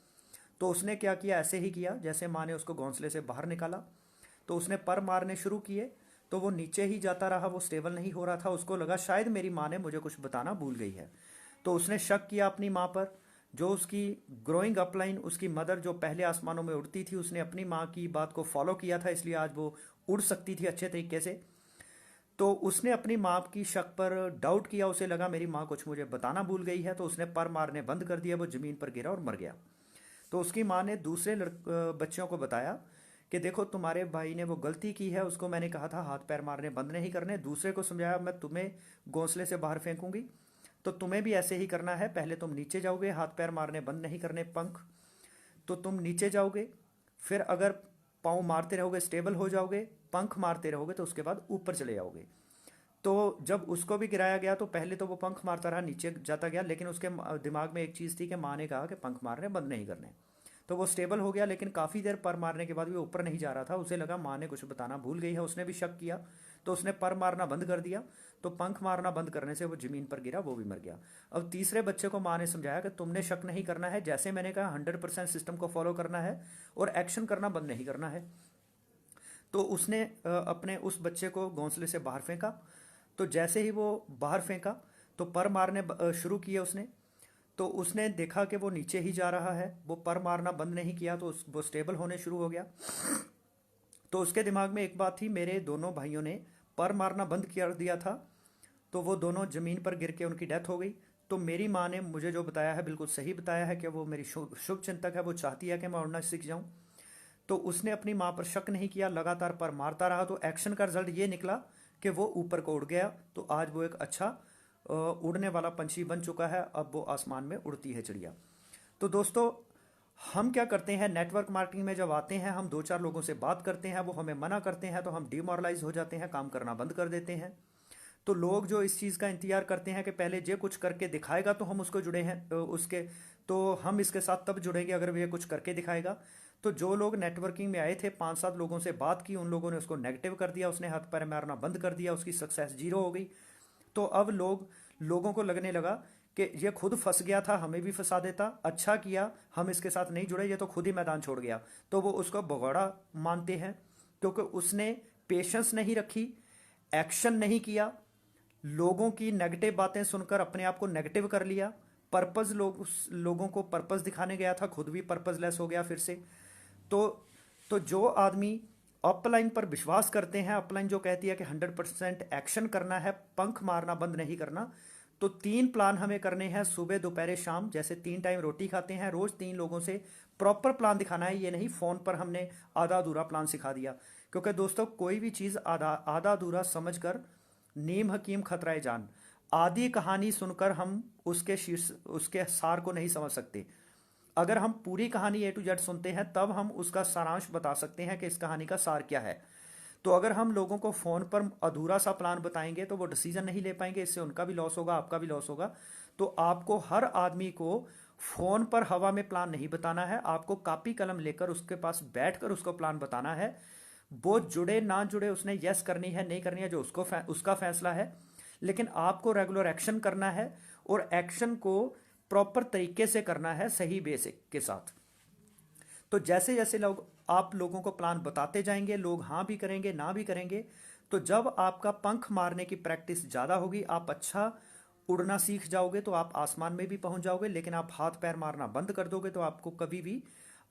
तो उसने क्या किया, ऐसे ही किया जैसे माँ ने उसको घोंसले से बाहर निकाला। तो उसने पर मारने शुरू किए, तो वो नीचे ही जाता रहा, वो स्टेबल नहीं हो रहा था। उसको लगा शायद मेरी माँ ने मुझे कुछ बताना भूल गई है। तो उसने शक किया अपनी माँ पर। जो उसकी ग्रोइंग अपलाइन, उसकी मदर जो पहले आसमानों में उड़ती थी, उसने अपनी माँ की बात को फॉलो किया था, इसलिए आज वो उड़ सकती थी अच्छे तरीके से। तो उसने अपनी माँ की शक पर डाउट किया, उसे लगा मेरी माँ कुछ मुझे बताना भूल गई है, तो उसने पर मारने बंद कर दिया, वो ज़मीन पर गिरा और मर गया। तो उसकी माँ ने दूसरे बच्चों को बताया कि देखो तुम्हारे भाई ने वो गलती की है, उसको मैंने कहा था हाथ पैर मारने बंद नहीं करने। दूसरे को समझाया मैं तुम्हें घोंसले से बाहर फेंकूंगी, तो तुम्हें भी ऐसे ही करना है। पहले तुम नीचे जाओगे, हाथ पैर मारने बंद नहीं करने, पंख, तो तुम नीचे जाओगे। फिर अगर पाँव मारते रहोगे स्टेबल हो जाओगे, पंख मारते रहोगे तो उसके बाद ऊपर चले जाओगे। तो जब उसको भी गिराया गया तो पहले तो वो पंख मारता रहा, नीचे जाता गया, लेकिन उसके दिमाग में एक चीज़ थी कि माँ ने कहा कि पंख मारने बंद नहीं करने। तो वो स्टेबल हो गया, लेकिन काफ़ी देर पर मारने के बाद भी ऊपर नहीं जा रहा था। उसे लगा माँ ने कुछ बताना भूल गई है, उसने भी शक किया। तो उसने पर मारना बंद कर दिया। तो पंख मारना बंद करने से वो ज़मीन पर गिरा, वो भी मर गया। अब तीसरे बच्चे को माँ ने समझाया कि तुमने शक नहीं करना है, जैसे मैंने कहा 100% सिस्टम को फॉलो करना है और एक्शन करना बंद नहीं करना है। तो उसने अपने उस बच्चे को घोंसले से बाहर फेंका। तो जैसे ही वो बाहर फेंका तो पर मारने शुरू किए उसने। तो उसने देखा कि वो नीचे ही जा रहा है, वो पर मारना बंद नहीं किया, तो वो स्टेबल होने शुरू हो गया। तो उसके दिमाग में एक बात थी, मेरे दोनों भाइयों ने पर मारना बंद कर दिया था, तो वो दोनों ज़मीन पर गिर के उनकी डेथ हो गई। तो मेरी माँ ने मुझे जो बताया है बिल्कुल सही बताया है कि वो मेरी शुभ शुभ चिंतक है, वो चाहती है कि मैं उड़ना सीख जाऊँ। तो उसने अपनी माँ पर शक नहीं किया, लगातार पर मारता रहा। तो एक्शन का रिजल्ट ये निकला कि वो ऊपर को उड़ गया। तो आज वो एक अच्छा उड़ने वाला पंछी बन चुका है, अब वो आसमान में उड़ती है चिड़िया। तो दोस्तों, हम क्या करते हैं, नेटवर्क मार्केटिंग में जब आते हैं, हम दो चार लोगों से बात करते हैं, वो हमें मना करते हैं तो हम डिमोरलाइज हो जाते हैं, काम करना बंद कर देते हैं। तो लोग जो इस चीज़ का इंतजार करते हैं कि पहले ये कुछ करके दिखाएगा तो हम उसको जुड़े हैं, उसके तो हम इसके साथ तब जुड़ेंगे अगर वो ये कुछ करके दिखाएगा। तो जो लोग नेटवर्किंग में आए थे, पांच सात लोगों से बात की, उन लोगों ने उसको नेगेटिव कर दिया, उसने हाथ पैर मारना बंद कर दिया, उसकी सक्सेस जीरो हो गई। तो अब लोगों को लगने लगा कि ये खुद फंस गया था, हमें भी फंसा देता, अच्छा किया हम इसके साथ नहीं जुड़े, ये तो खुद ही मैदान छोड़ गया। तो वो उसको भगोड़ा मानते हैं, क्योंकि उसने पेशेंस नहीं रखी, एक्शन नहीं किया, लोगों की नेगेटिव बातें सुनकर अपने आप को नेगेटिव कर लिया, लोगों को पर्पस दिखाने गया था, खुद भी पर्पसलेस हो गया फिर से। तो जो आदमी अपलाइन पर विश्वास करते हैं, अपलाइन जो कहती है कि 100% एक्शन करना है, पंख मारना बंद नहीं करना, तो तीन प्लान हमें करने हैं, सुबह दोपहर शाम, जैसे तीन टाइम रोटी खाते हैं, रोज तीन लोगों से प्रॉपर प्लान दिखाना है। ये नहीं फोन पर हमने आधा अधूरा प्लान सिखा दिया, क्योंकि दोस्तों कोई भी चीज़ आधा आधा अधूरा समझकर नीम हकीम खतराए जान। आधी कहानी सुनकर हम उसके सार को नहीं समझ सकते। अगर हम पूरी कहानी ए टू जेड सुनते हैं तब हम उसका सारांश बता सकते हैं कि इस कहानी का सार क्या है। तो अगर हम लोगों को फोन पर अधूरा सा प्लान बताएंगे तो वो डिसीजन नहीं ले पाएंगे, इससे उनका भी लॉस होगा, आपका भी लॉस होगा। तो आपको हर आदमी को फोन पर हवा में प्लान नहीं बताना है, आपको कॉपी कलम लेकर उसके पास बैठकर उसको प्लान बताना है। वो जुड़े ना जुड़े, उसने यस करनी है नहीं करनी है, जो उसका फैसला है। लेकिन आपको रेगुलर एक्शन करना है, और एक्शन को प्रॉपर तरीके से करना है, सही बेसिक के साथ। तो जैसे जैसे आप लोगों को प्लान बताते जाएंगे, लोग हाँ भी करेंगे ना भी करेंगे। तो जब आपका पंख मारने की प्रैक्टिस ज़्यादा होगी, आप अच्छा उड़ना सीख जाओगे, तो आप आसमान में भी पहुंच जाओगे। लेकिन आप हाथ पैर मारना बंद कर दोगे तो आपको कभी भी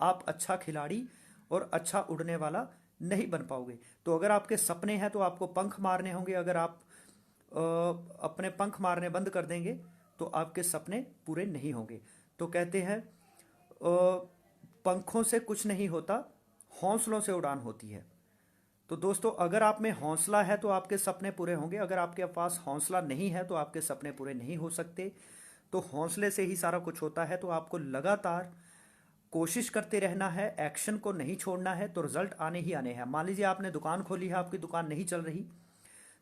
आप अच्छा खिलाड़ी और अच्छा उड़ने वाला नहीं बन पाओगे। तो अगर आपके सपने हैं तो आपको पंख मारने होंगे। अगर आप अपने पंख मारने बंद कर देंगे तो आपके सपने पूरे नहीं होंगे। तो कहते हैं पंखों से कुछ नहीं होता, हौसलों से उड़ान होती है। तो दोस्तों अगर आप में हौसला है तो आपके सपने पूरे होंगे, अगर आपके पास हौसला नहीं है तो आपके सपने पूरे नहीं हो सकते। तो हौसले से ही सारा कुछ होता है। तो आपको लगातार कोशिश करते रहना है, एक्शन को नहीं छोड़ना है, तो रिजल्ट आने ही आने हैं। मान लीजिए आपने दुकान खोली है, आपकी दुकान नहीं चल रही,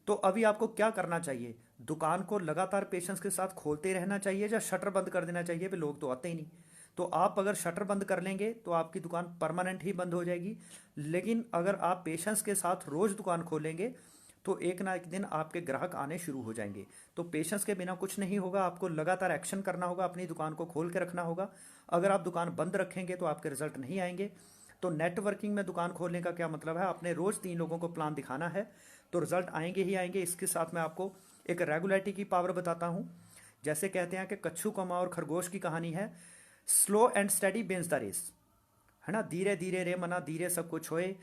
तो अभी आपको क्या करना चाहिए? दुकान को लगातार पेशेंस के साथ खोलते रहना चाहिए, या शटर बंद कर देना चाहिए? भी लोग तो आते ही नहीं। तो आप अगर शटर बंद कर लेंगे तो आपकी दुकान परमानेंट ही बंद हो जाएगी। लेकिन अगर आप पेशेंस के साथ रोज दुकान खोलेंगे तो एक ना एक दिन आपके ग्राहक आने शुरू हो जाएंगे। तो पेशेंस के बिना कुछ नहीं होगा, आपको लगातार एक्शन करना होगा, अपनी दुकान को खोल के रखना होगा। अगर आप दुकान बंद रखेंगे तो आपके रिजल्ट नहीं आएंगे। तो नेटवर्किंग में दुकान खोलने का क्या मतलब है? आपने रोज तीन लोगों को प्लान दिखाना है, तो रिजल्ट आएंगे ही आएंगे। इसके साथ मैं आपको एक रेगुलरिटी की पावर बताता हूँ। जैसे कहते हैं कि कच्छू कौवा और खरगोश की कहानी है, slow and steady wins the race, है ना। धीरे धीरे रे मना धीरे सब कुछ होए,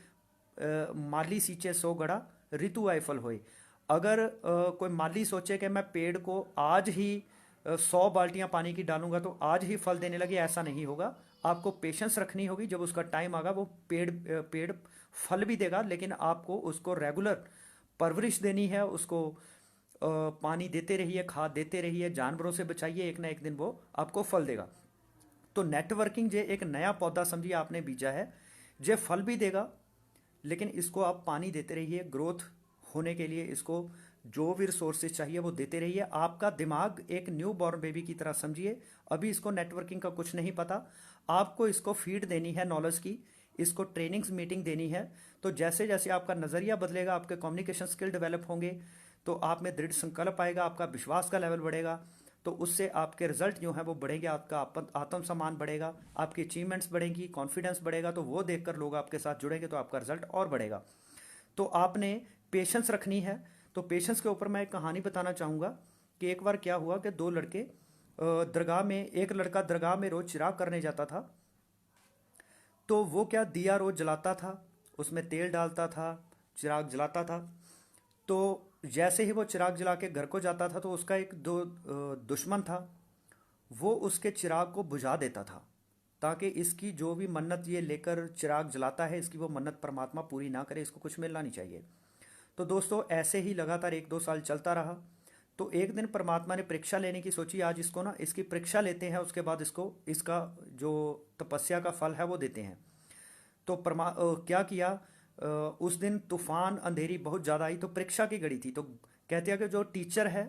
माली सींचे सो गड़ा, ऋतु आए फल होए। अगर कोई माली सोचे कि मैं पेड़ को आज ही 100 बाल्टियां पानी की डालूंगा तो आज ही फल देने लगे, ऐसा नहीं होगा। आपको पेशेंस रखनी होगी, जब उसका टाइम आएगा वो पेड़ फल भी देगा, लेकिन आपको उसको रेगुलर परवरिश देनी है, उसको पानी देते रहिए, खाद देते रहिए, जानवरों से बचाइए, एक ना एक दिन वो आपको फल देगा। तो नेटवर्किंग जे एक नया पौधा समझिए आपने बीजा है, जे फल भी देगा, लेकिन इसको आप पानी देते रहिए, ग्रोथ होने के लिए इसको जो भी रिसोर्सेज चाहिए वो देते रहिए। आपका दिमाग एक न्यू बॉर्न बेबी की तरह समझिए, अभी इसको नेटवर्किंग का कुछ नहीं पता, आपको इसको फीड देनी है नॉलेज की, इसको ट्रेनिंग्स मीटिंग देनी है। तो जैसे जैसे आपका नज़रिया बदलेगा, आपके कम्युनिकेशन स्किल डेवलप होंगे, तो आप में दृढ़ संकल्प आएगा, आपका विश्वास का लेवल बढ़ेगा, तो उससे आपके रिजल्ट जो हैं वो बढ़ेंगे, आपका आत्मसम्मान बढ़ेगा, आपकी अचीवमेंट्स बढ़ेंगी, कॉन्फिडेंस बढ़ेगा। तो वो देखकर लोग आपके साथ जुड़ेंगे तो आपका रिजल्ट और बढ़ेगा। तो आपने पेशेंस रखनी है। तो पेशेंस के ऊपर मैं एक कहानी बताना चाहूँगा कि एक बार क्या हुआ कि दो लड़के दरगाह में, एक लड़का दरगाह में रोज़ चिराग करने जाता था। तो वो क्या, दिया रोज़ जलाता था, उसमें तेल डालता था, चिराग जलाता था। तो जैसे ही वो चिराग जला के घर को जाता था तो उसका एक दुश्मन था, वो उसके चिराग को बुझा देता था, ताकि इसकी जो भी मन्नत ये लेकर चिराग जलाता है, इसकी वो मन्नत परमात्मा पूरी ना करे, इसको कुछ मिलना नहीं चाहिए। तो दोस्तों ऐसे ही लगातार 1-2 साल चलता रहा। तो एक दिन परमात्मा ने परीक्षा लेने की सोची, आज इसको ना इसकी परीक्षा लेते हैं, उसके बाद इसको इसका जो तपस्या का फल है वो देते हैं। तो क्या किया, उस दिन तूफान अंधेरी बहुत ज़्यादा आई, तो परीक्षा की घड़ी थी। तो कहते हैं कि जो टीचर है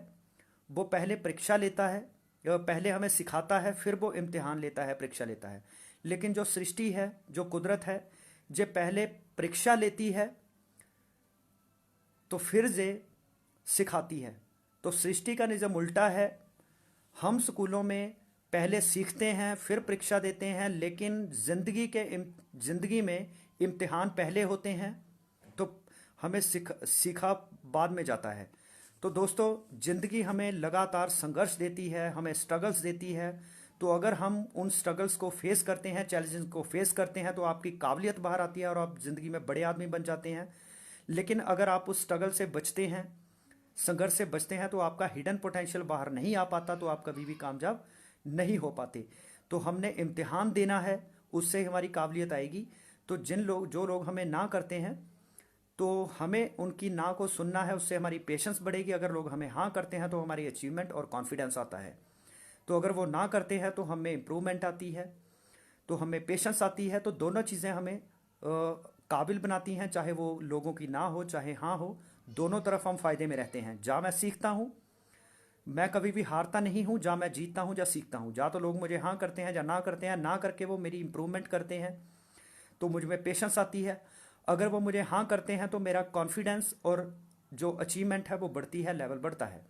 वो पहले परीक्षा लेता है, या पहले हमें सिखाता है, फिर वो इम्तिहान लेता है, परीक्षा लेता है। लेकिन जो सृष्टि है, जो कुदरत है, जे पहले परीक्षा लेती है तो फिर जे सिखाती है। तो सृष्टि का निज़म उल्टा है। हम स्कूलों में पहले सीखते हैं फिर परीक्षा देते हैं, लेकिन ज़िंदगी में इम्तिहान पहले होते हैं, तो हमें सीखा बाद में जाता है। तो दोस्तों, ज़िंदगी हमें लगातार संघर्ष देती है, हमें स्ट्रगल्स देती है। तो अगर हम उन स्ट्रगल्स को फेस करते हैं, चैलेंजेस को फेस करते हैं, तो आपकी काबिलियत बाहर आती है और आप ज़िंदगी में बड़े आदमी बन जाते हैं। लेकिन अगर आप उस स्ट्रगल से बचते हैं, संघर्ष से बचते हैं, तो आपका हिडन पोटेंशियल बाहर नहीं आ पाता, तो आप कभी भी कामयाब नहीं हो पाते। तो हमने इम्तिहान देना है, उससे हमारी काबिलियत आएगी। तो जो लोग हमें ना करते हैं, तो हमें उनकी ना को सुनना है, उससे हमारी पेशेंस बढ़ेगी। अगर लोग हमें हाँ करते हैं तो हमारी अचीवमेंट और कॉन्फिडेंस आता है। तो अगर वो ना करते हैं तो हमें इम्प्रूवमेंट आती है, तो हमें पेशेंस आती है। तो दोनों चीज़ें हमें काबिल बनाती हैं, चाहे वो लोगों की ना हो चाहे हाँ हो, दोनों तरफ हम फायदे में रहते हैं। जहाँ मैं सीखता हूँ, मैं कभी भी हारता नहीं हूँ, जहाँ मैं जीतता हूँ या सीखता हूँ। जहाँ तो लोग मुझे हाँ करते हैं या ना करते हैं, ना करके वो मेरी इम्प्रूवमेंट करते हैं, तो मुझ में पेशेंस आती है। अगर वो मुझे हाँ करते हैं तो मेरा कॉन्फिडेंस और जो अचीवमेंट है वो बढ़ती है, लेवल बढ़ता है।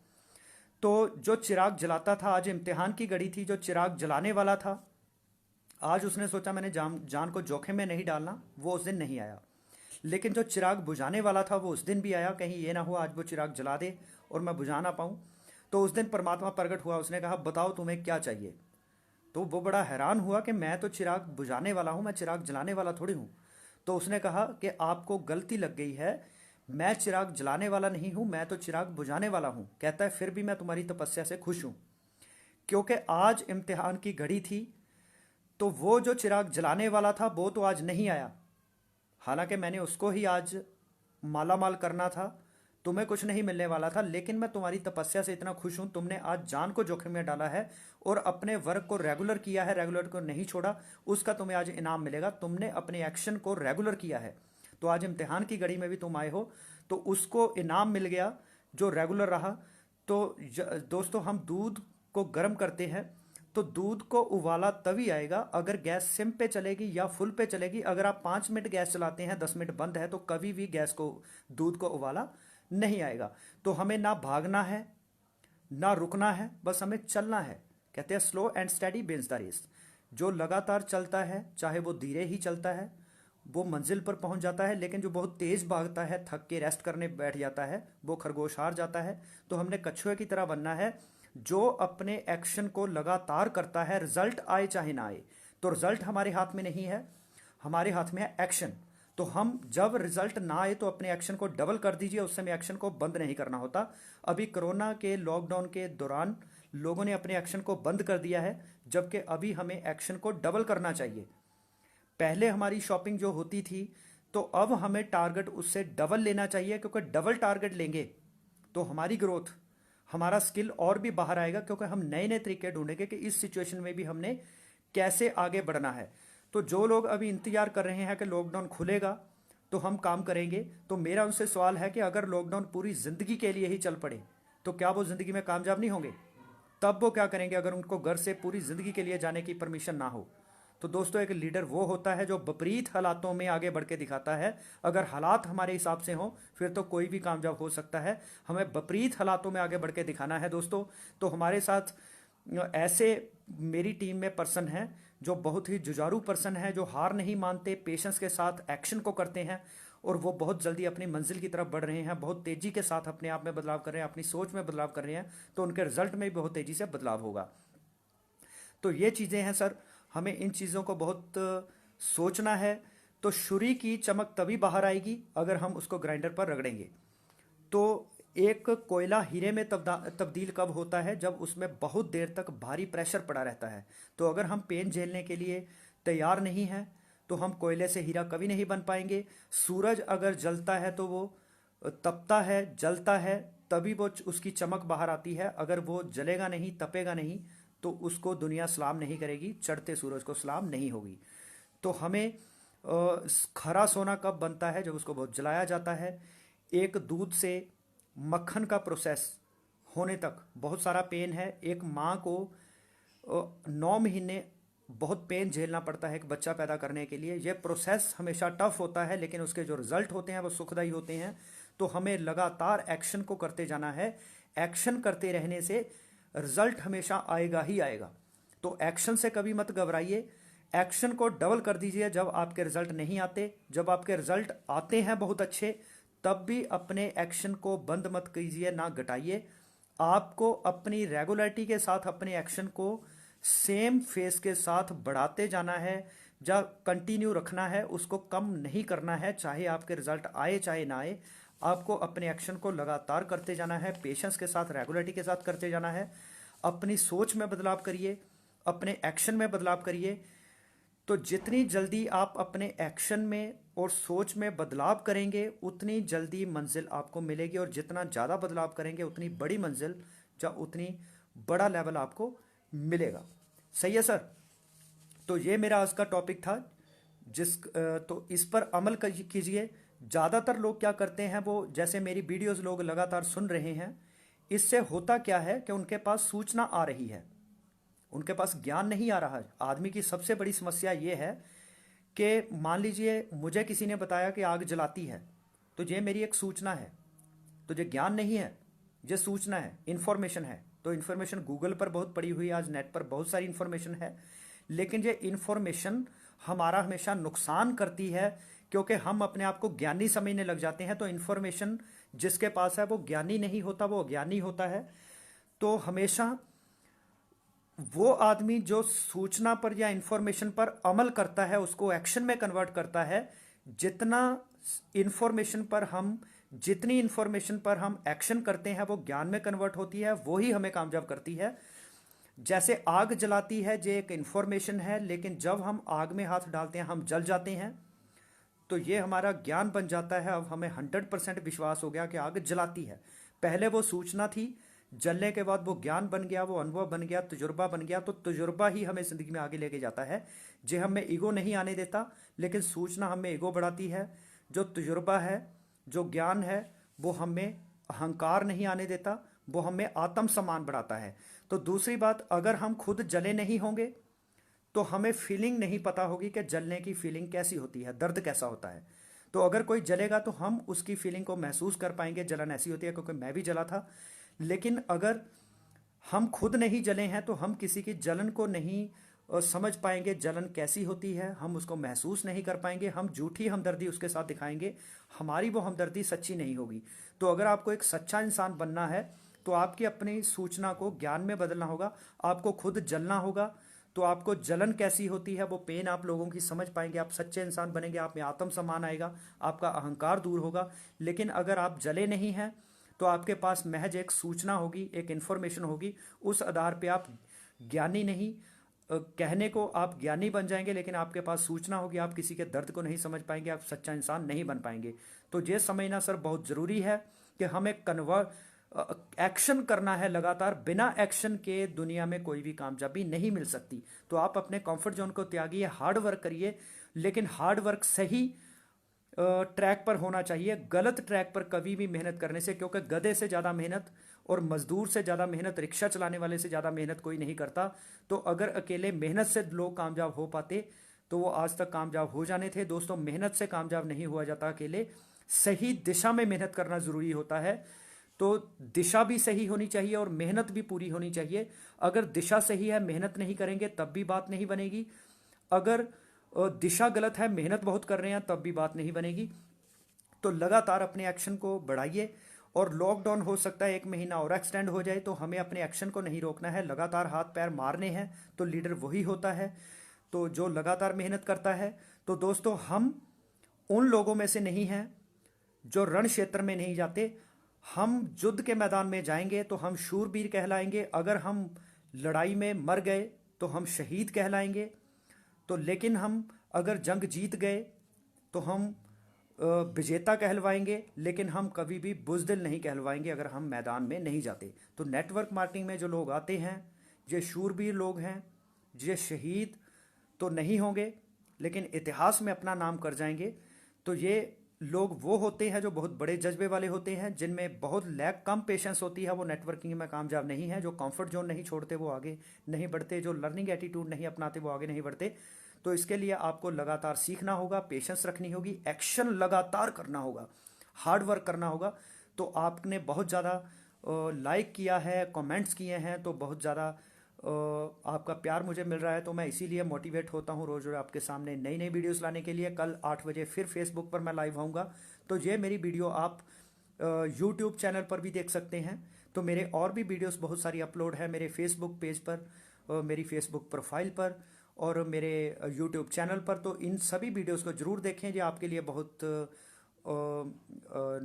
तो जो चिराग जलाता था, आज इम्तिहान की घड़ी थी, जो चिराग जलाने वाला था, आज उसने सोचा मैंने जान को जोखिम में नहीं डालना, वो उस दिन नहीं आया। लेकिन जो चिराग बुझाने वाला था वो उस दिन भी आया। कहीं ये ना हो आज वो चिराग जला दे और मैं बुझा ना पाऊँ। तो उस दिन परमात्मा प्रकट हुआ, उसने कहा बताओ तुम्हें क्या चाहिए। तो वो बड़ा हैरान हुआ कि मैं तो चिराग बुझाने वाला हूँ, मैं चिराग जलाने वाला थोड़ी हूँ। तो उसने कहा कि आपको गलती लग गई है, मैं चिराग जलाने वाला नहीं हूँ, मैं तो चिराग बुझाने वाला हूँ। कहता है फिर भी मैं तुम्हारी तपस्या से खुश हूँ, क्योंकि आज इम्तिहान की घड़ी थी। तो वो जो चिराग जलाने वाला था वो तो आज नहीं आया, हालांकि मैंने उसको ही आज माला माल करना था, तुम्हें कुछ नहीं मिलने वाला था। लेकिन मैं तुम्हारी तपस्या से इतना खुश हूं, तुमने आज जान को जोखिम में डाला है और अपने वर्क को रेगुलर किया है, रेगुलर को नहीं छोड़ा, उसका तुम्हें आज इनाम मिलेगा। तुमने अपने एक्शन को रेगुलर किया है, तो आज इम्तिहान की घड़ी में भी तुम आए हो, तो उसको इनाम मिल गया जो रेगुलर रहा। तो दोस्तों, हम दूध को गर्म करते हैं, तो दूध को उबाला तभी आएगा अगर गैस सिम पे चलेगी या फुल पे चलेगी। अगर आप 5 मिनट गैस चलाते हैं, 10 मिनट बंद है, तो कभी भी दूध को उबाला नहीं आएगा। तो हमें ना भागना है ना रुकना है, बस हमें चलना है। कहते हैं slow and steady wins the race. जो लगातार चलता है, चाहे वो धीरे ही चलता है, वो मंजिल पर पहुंच जाता है। लेकिन जो बहुत तेज भागता है, थक के रेस्ट करने बैठ जाता है, वो खरगोश हार जाता है। तो हमने कछुए की तरह बनना है, जो अपने एक्शन को लगातार करता है, रिजल्ट आए चाहे ना आए। तो रिजल्ट हमारे हाथ में नहीं है, हमारे हाथ में है एक्शन। तो हम जब रिजल्ट ना आए तो अपने एक्शन को डबल कर दीजिए, उस समय एक्शन को बंद नहीं करना होता। अभी कोरोना के लॉकडाउन के दौरान लोगों ने अपने एक्शन को बंद कर दिया है, जबकि अभी हमें एक्शन को डबल करना चाहिए। पहले हमारी शॉपिंग जो होती थी, तो अब हमें टारगेट उससे डबल लेना चाहिए, क्योंकि डबल टारगेट लेंगे तो हमारी ग्रोथ, हमारा स्किल और भी बाहर आएगा, क्योंकि हम नए नए तरीके ढूंढेंगे कि इस सिचुएशन में भी हमने कैसे आगे बढ़ना है। तो जो लोग अभी इंतजार कर रहे हैं कि लॉकडाउन खुलेगा तो हम काम करेंगे, तो मेरा उनसे सवाल है कि अगर लॉकडाउन पूरी ज़िंदगी के लिए ही चल पड़े तो क्या वो ज़िंदगी में कामयाब नहीं होंगे? तब वो क्या करेंगे अगर उनको घर से पूरी ज़िंदगी के लिए जाने की परमिशन ना हो? तो दोस्तों, एक लीडर वो होता है जो विपरीत हालातों में आगे बढ़ के दिखाता है। अगर हालात हमारे हिसाब से हों फिर तो कोई भी कामयाब हो सकता है, हमें विपरीत हालातों में आगे बढ़ के दिखाना है दोस्तों। तो हमारे साथ ऐसे मेरी टीम में पर्सन हैं जो बहुत ही जुझारू पर्सन है, जो हार नहीं मानते, पेशेंस के साथ एक्शन को करते हैं, और वो बहुत जल्दी अपनी मंजिल की तरफ बढ़ रहे हैं, बहुत तेज़ी के साथ अपने आप में बदलाव कर रहे हैं, अपनी सोच में बदलाव कर रहे हैं। तो उनके रिजल्ट में भी बहुत तेज़ी से बदलाव होगा। तो ये चीज़ें हैं सर, हमें इन चीज़ों को बहुत सोचना है। तो छुरी की चमक तभी बाहर आएगी अगर हम उसको ग्राइंडर पर रगड़ेंगे। तो एक कोयला हीरे में तब्दील कब होता है? जब उसमें बहुत देर तक भारी प्रेशर पड़ा रहता है। तो अगर हम पेन झेलने के लिए तैयार नहीं हैं तो हम कोयले से हीरा कभी नहीं बन पाएंगे। सूरज अगर जलता है तो वो तपता है, जलता है, तभी वो उसकी चमक बाहर आती है। अगर वो जलेगा नहीं, तपेगा नहीं, तो उसको दुनिया सलाम नहीं करेगी, चढ़ते सूरज को सलाम नहीं होगी। तो हमें खरा सोना कब बनता है? जब उसको बहुत जलाया जाता है। एक दूध से मक्खन का प्रोसेस होने तक बहुत सारा पेन है। एक माँ को 9 महीने बहुत पेन झेलना पड़ता है एक बच्चा पैदा करने के लिए। यह प्रोसेस हमेशा टफ होता है, लेकिन उसके जो रिजल्ट होते हैं वो सुखदायी होते हैं। तो हमें लगातार एक्शन को करते जाना है। एक्शन करते रहने से रिजल्ट हमेशा आएगा ही आएगा। तो एक्शन से कभी मत घबराइए, एक्शन को डबल कर दीजिए जब आपके रिजल्ट नहीं आते। जब आपके रिजल्ट आते हैं बहुत अच्छे, तब भी अपने एक्शन को बंद मत कीजिए, ना घटाइए। आपको अपनी रेगुलरिटी के साथ अपने एक्शन को सेम फेस के साथ बढ़ाते जाना है, या कंटिन्यू रखना है, उसको कम नहीं करना है। चाहे आपके रिजल्ट आए चाहे ना आए, आपको अपने एक्शन को लगातार करते जाना है, पेशेंस के साथ, रेगुलरिटी के साथ करते जाना है। अपनी सोच में बदलाव करिए, अपने एक्शन में बदलाव करिए। तो जितनी जल्दी आप अपने एक्शन में और सोच में बदलाव करेंगे, उतनी जल्दी मंजिल आपको मिलेगी। और जितना ज़्यादा बदलाव करेंगे, उतनी बड़ी मंजिल या उतनी बड़ा लेवल आपको मिलेगा। सही है सर? तो ये मेरा आज का टॉपिक था। तो इस पर अमल कीजिए। ज़्यादातर लोग क्या करते हैं, वो जैसे मेरी वीडियोस लोग लगातार सुन रहे हैं, इससे होता क्या है कि उनके पास सूचना आ रही है, उनके पास ज्ञान नहीं आ रहा है। आदमी की सबसे बड़ी समस्या ये है कि मान लीजिए मुझे किसी ने बताया कि आग जलाती है, तो ये मेरी एक सूचना है, तो ये ज्ञान नहीं है, ये सूचना है, इन्फॉर्मेशन है। तो इन्फॉर्मेशन गूगल पर बहुत पड़ी हुई है, आज नेट पर बहुत सारी इन्फॉर्मेशन है, लेकिन ये इन्फॉर्मेशन हमारा हमेशा नुकसान करती है, क्योंकि हम अपने आप को ज्ञानी समझने लग जाते हैं। तो इन्फॉर्मेशन जिसके पास है वो ज्ञानी नहीं होता, वो अज्ञानी होता है। तो हमेशा वो आदमी जो सूचना पर या इंफॉर्मेशन पर अमल करता है, उसको एक्शन में कन्वर्ट करता है। जितना इंफॉर्मेशन पर हम जितनी इंफॉर्मेशन पर हम एक्शन करते हैं, वो ज्ञान में कन्वर्ट होती है, वो ही हमें कामयाब करती है। जैसे आग जलाती है, जो एक इंफॉर्मेशन है, लेकिन जब हम आग में हाथ डालते हैं हम जल जाते हैं। तो ये हमारा ज्ञान बन जाता है। अब हमें 100% विश्वास हो गया कि आग जलाती है। पहले वो सूचना थी, जलने के बाद वो ज्ञान बन गया, वो अनुभव बन गया, तजुर्बा बन गया। तो तजुर्बा ही हमें जिंदगी में आगे लेके जाता है। जे हमें ईगो नहीं आने देता, लेकिन सूचना हमें ईगो बढ़ाती है। जो तजुर्बा है, जो ज्ञान है, वो हमें अहंकार नहीं आने देता, वो हमें आत्म सम्मान बढ़ाता है। तो दूसरी बात, अगर हम खुद जले नहीं होंगे तो हमें फीलिंग नहीं पता होगी कि जलने की फीलिंग कैसी होती है, दर्द कैसा होता है। तो अगर कोई जलेगा तो हम उसकी फीलिंग को महसूस कर पाएंगे। जलन ऐसी होती है, क्योंकि मैं भी जला था। लेकिन अगर हम खुद नहीं जले हैं तो हम किसी की जलन को नहीं समझ पाएंगे, जलन कैसी होती है हम उसको महसूस नहीं कर पाएंगे। हम झूठी हमदर्दी उसके साथ दिखाएंगे, हमारी वो हमदर्दी सच्ची नहीं होगी। तो अगर आपको एक सच्चा इंसान बनना है, तो आपकी अपनी सूचना को ज्ञान में बदलना होगा। आपको खुद जलना होगा, तो आपको जलन कैसी होती है, वो पेन आप लोगों की समझ पाएंगे, आप सच्चे इंसान बनेंगे, आप में आत्मसम्मान आएगा, आपका अहंकार दूर होगा। लेकिन अगर आप जले नहीं हैं, तो आपके पास महज एक सूचना होगी, एक इन्फॉर्मेशन होगी। उस आधार पे आप ज्ञानी नहीं, कहने को आप ज्ञानी बन जाएंगे, लेकिन आपके पास सूचना होगी, आप किसी के दर्द को नहीं समझ पाएंगे, आप सच्चा इंसान नहीं बन पाएंगे। तो ये समझना सर बहुत ज़रूरी है कि हमें एक्शन करना है लगातार। बिना एक्शन के दुनिया में कोई भी कामयाबी नहीं मिल सकती। तो आप अपने कंफर्ट जोन को त्यागिए, हार्ड वर्क करिए, लेकिन हार्ड वर्क सही ट्रैक पर होना चाहिए। गलत ट्रैक पर कभी भी मेहनत करने से, क्योंकि गधे से ज़्यादा मेहनत और मजदूर से ज़्यादा मेहनत, रिक्शा चलाने वाले से ज़्यादा मेहनत कोई नहीं करता। तो अगर अकेले मेहनत से लोग कामयाब हो पाते तो वो आज तक कामयाब हो जाने थे। दोस्तों, मेहनत से कामयाब नहीं हुआ जाता अकेले, सही दिशा में मेहनत करना ज़रूरी होता है। तो दिशा भी सही होनी चाहिए और मेहनत भी पूरी होनी चाहिए। अगर दिशा सही है, मेहनत नहीं करेंगे तब भी बात नहीं बनेगी। अगर दिशा गलत है, मेहनत बहुत कर रहे हैं, तब भी बात नहीं बनेगी। तो लगातार अपने एक्शन को बढ़ाइए। और लॉकडाउन हो सकता है 1 महीना और एक्सटेंड हो जाए, तो हमें अपने एक्शन को नहीं रोकना है, लगातार हाथ पैर मारने हैं। तो लीडर वही होता है तो जो लगातार मेहनत करता है। तो दोस्तों, हम उन लोगों में से नहीं हैं जो रण क्षेत्र में नहीं जाते। हम युद्ध के मैदान में जाएंगे तो हम शूरवीर कहलाएंगे। अगर हम लड़ाई में मर गए तो हम शहीद कहलाएंगे। तो लेकिन हम अगर जंग जीत गए तो हम विजेता कहलवाएंगे, लेकिन हम कभी भी बुज़दिल नहीं कहलवाएंगे अगर हम मैदान में नहीं जाते। तो नेटवर्क मार्केटिंग में जो लोग आते हैं, ये शूरवीर लोग हैं, ये शहीद तो नहीं होंगे लेकिन इतिहास में अपना नाम कर जाएंगे। तो ये लोग वो होते हैं जो बहुत बड़े जज्बे वाले होते हैं, जिनमें बहुत कम पेशेंस होती है, वो नेटवर्किंग में कामयाब नहीं है। जो कंफर्ट जोन नहीं छोड़ते वो आगे नहीं बढ़ते, जो लर्निंग एटीट्यूड नहीं अपनाते वो आगे नहीं बढ़ते। तो इसके लिए आपको लगातार सीखना होगा, पेशेंस रखनी होगी, एक्शन लगातार करना होगा, हार्ड वर्क करना होगा। तो आपने बहुत ज़्यादा लाइक किया है, कमेंट्स किए हैं, तो बहुत ज़्यादा आपका प्यार मुझे मिल रहा है, तो मैं इसीलिए मोटिवेट होता हूँ रोज़ रोज़ आपके सामने नई नई वीडियोस लाने के लिए। कल 8 बजे फिर फेसबुक पर मैं लाइव आऊँगा। तो ये मेरी वीडियो आप यूट्यूब चैनल पर भी देख सकते हैं। तो मेरे और भी वीडियोस बहुत सारी अपलोड है मेरे फेसबुक पेज पर, मेरी फेसबुक प्रोफाइल पर और मेरे यूट्यूब चैनल पर। तो इन सभी वीडियोस को ज़रूर देखें, जो आपके लिए बहुत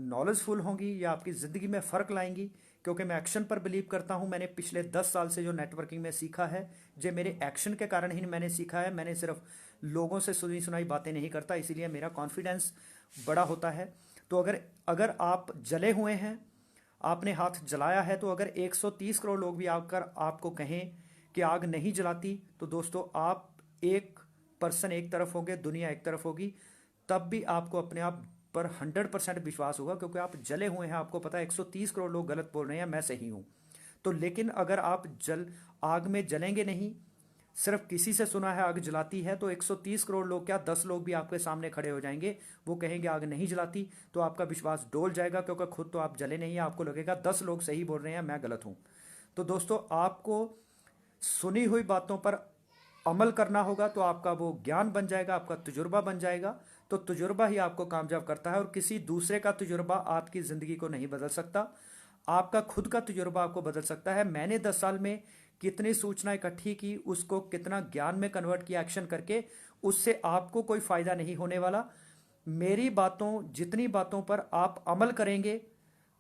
नॉलेजफुल होंगी या आपकी ज़िंदगी में फ़र्क लाएंगी, क्योंकि मैं एक्शन पर बिलीव करता हूँ। मैंने पिछले 10 साल से जो नेटवर्किंग में सीखा है, जो मेरे एक्शन के कारण ही मैंने सीखा है। मैंने सिर्फ लोगों से सुनी सुनाई बातें नहीं करता, इसीलिए मेरा कॉन्फिडेंस बड़ा होता है। तो अगर अगर आप जले हुए हैं, आपने हाथ जलाया है, तो अगर 130 करोड़ लोग भी आकर आपको कहें कि आग नहीं जलाती, तो दोस्तों आप एक पर्सन एक तरफ होंगे, दुनिया एक तरफ होगी। तब भी आपको अपने आप पर 100% विश्वास होगा, क्योंकि आप जले हुए हैं। आपको पता है 130 करोड़ लोग गलत बोल रहे हैं, मैं सही हूँ। तो लेकिन अगर आप आग में जलेंगे नहीं, सिर्फ किसी से सुना है आग जलाती है, तो 130 करोड़ लोग क्या 10 लोग भी आपके सामने खड़े हो जाएंगे, वो कहेंगे आग नहीं जलाती, तो आपका विश्वास डोल जाएगा, क्योंकि खुद तो आप जले नहीं है। आपको लगेगा 10 लोग सही बोल रहे हैं, मैं गलत हूँ। तो दोस्तों, आपको सुनी हुई बातों पर अमल करना होगा, तो आपका वो ज्ञान बन जाएगा, आपका तजुर्बा बन जाएगा। तो तजुर्बा ही आपको कामयाब करता है, और किसी दूसरे का तजुर्बा आपकी ज़िंदगी को नहीं बदल सकता। आपका खुद का तजुर्बा आपको बदल सकता है। मैंने 10 साल में कितनी सूचना इकट्ठी की, उसको कितना ज्ञान में कन्वर्ट किया एक्शन करके, उससे आपको कोई फ़ायदा नहीं होने वाला। मेरी बातों, जितनी बातों पर आप अमल करेंगे,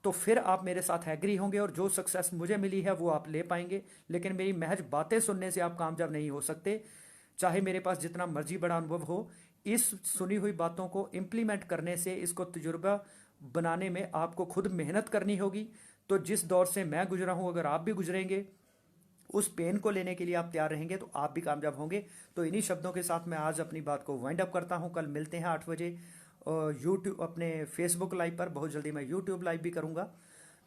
तो फिर आप मेरे साथ एग्री होंगे, और जो सक्सेस मुझे मिली है वो आप ले पाएंगे। लेकिन मेरी महज बातें सुनने से आप कामयाब नहीं हो सकते, चाहे मेरे पास जितना मर्जी बड़ा अनुभव हो। इस सुनी हुई बातों को इम्प्लीमेंट करने से, इसको तजुर्बा बनाने में आपको खुद मेहनत करनी होगी। तो जिस दौर से मैं गुजरा हूँ, अगर आप भी गुजरेंगे, उस पेन को लेने के लिए आप तैयार रहेंगे, तो आप भी कामयाब होंगे। तो इन्हीं शब्दों के साथ मैं आज अपनी बात को वाइंड अप करता हूँ। कल मिलते हैं 8 बजे यूट्यूब, अपने फेसबुक लाइव पर। बहुत जल्दी मैं यूट्यूब लाइव भी करूँगा।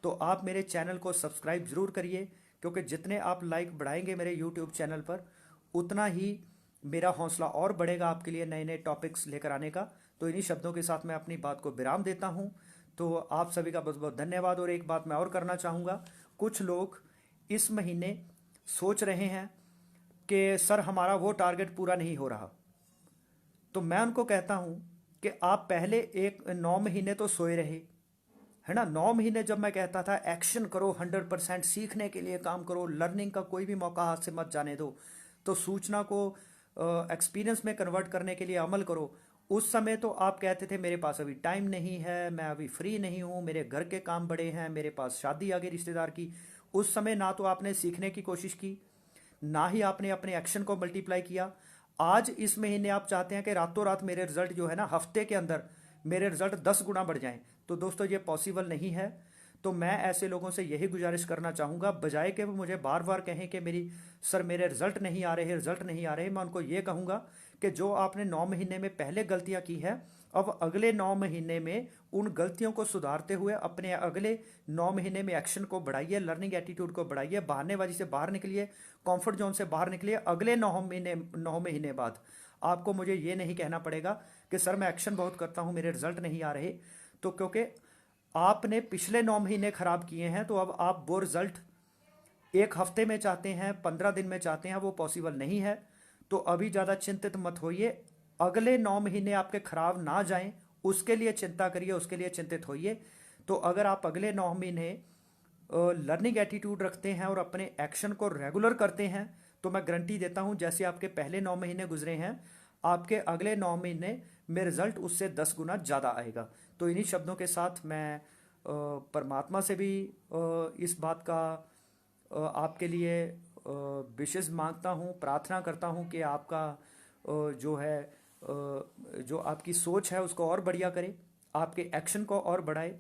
तो आप मेरे चैनल को सब्सक्राइब ज़रूर करिए, क्योंकि जितने आप लाइक बढ़ाएंगे मेरे यूट्यूब चैनल पर, उतना ही मेरा हौसला और बढ़ेगा आपके लिए नए नए टॉपिक्स लेकर आने का। तो इन्हीं शब्दों के साथ मैं अपनी बात को विराम देता हूँ। तो आप सभी का बहुत बहुत धन्यवाद। और एक बात मैं और करना चाहूँगा, कुछ लोग इस महीने सोच रहे हैं कि सर हमारा वो टारगेट पूरा नहीं हो रहा, तो मैं उनको कहता हूं कि आप पहले एक 9 महीने तो सोए रहे, है ना। 9 महीने जब मैं कहता था एक्शन करो, 100% सीखने के लिए काम करो, लर्निंग का कोई भी मौका हाथ से मत जाने दो, तो सूचना को एक्सपीरियंस में कन्वर्ट करने के लिए अमल करो। उस समय तो आप कहते थे मेरे पास अभी टाइम नहीं है, मैं अभी फ्री नहीं हूँ, मेरे घर के काम बड़े हैं, मेरे पास शादी आ गई रिश्तेदार की। उस समय ना तो आपने सीखने की कोशिश की, ना ही आपने अपने एक्शन को मल्टीप्लाई किया। आज इस महीने आप चाहते हैं कि रातों रात मेरे रिजल्ट जो है ना, हफ्ते के अंदर मेरे रिजल्ट 10 गुना बढ़ जाएं। तो दोस्तों, ये पॉसिबल नहीं है। तो मैं ऐसे लोगों से यही गुजारिश करना चाहूँगा, बजाय कि वो मुझे बार बार कहें कि सर मेरे रिजल्ट नहीं आ रहे, रिजल्ट नहीं आ रहे, मैं उनको ये कहूँगा कि जो आपने 9 महीने में पहले गलतियाँ की है, अब अगले 9 महीने में उन गलतियों को सुधारते हुए अपने अगले 9 महीने में एक्शन को बढ़ाइए, लर्निंग एटीट्यूड को बढ़ाइए, बहानेबाजी से बाहर निकलिए, कंफर्ट जोन से बाहर निकलिए। अगले 9 महीने बाद आपको मुझे ये नहीं कहना पड़ेगा कि सर मैं एक्शन बहुत करता हूँ, मेरे रिजल्ट नहीं आ रहे। तो क्योंकि आपने पिछले 9 महीने खराब किए हैं, तो अब आप वो रिजल्ट एक हफ्ते में चाहते हैं, 15 दिन में चाहते हैं, वो पॉसिबल नहीं है। तो अभी ज़्यादा चिंतित मत होइए, अगले 9 महीने आपके खराब ना जाएं, उसके लिए चिंता करिए, उसके लिए चिंतित होइए। तो अगर आप अगले 9 महीने लर्निंग एटीट्यूड रखते हैं और अपने एक्शन को रेगुलर करते हैं, तो मैं गारंटी देता हूं, जैसे आपके पहले 9 महीने गुजरे हैं, आपके अगले 9 महीने में रिजल्ट उससे 10 गुना ज़्यादा आएगा। तो इन्हीं शब्दों के साथ मैं परमात्मा से भी इस बात का आपके लिए विशेष मांगता हूँ, प्रार्थना करता हूँ कि आपका जो है जो आपकी सोच है उसको और बढ़िया करे, आपके एक्शन को और बढ़ाए,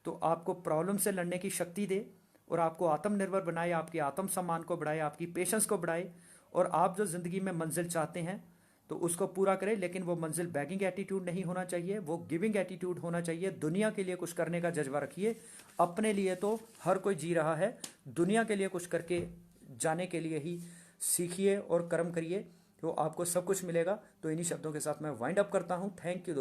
तो आपको प्रॉब्लम से लड़ने की शक्ति दे और आपको आत्मनिर्भर बनाए, आपके आत्मसम्मान को बढ़ाए, आपकी पेशेंस को बढ़ाए, और आप जो ज़िंदगी में मंजिल चाहते हैं तो उसको पूरा करें। लेकिन वो मंजिल बैगिंग एटीट्यूड नहीं होना चाहिए, वो गिविंग एटीट्यूड होना चाहिए। दुनिया के लिए कुछ करने का जज्बा रखिए। अपने लिए तो हर कोई जी रहा है, दुनिया के लिए कुछ करके जाने के लिए ही सीखिए और कर्म करिए, तो आपको सब कुछ मिलेगा। तो इन्हीं शब्दों के साथ मैं वाइंड अप करता हूँ। थैंक यू दोस्तों।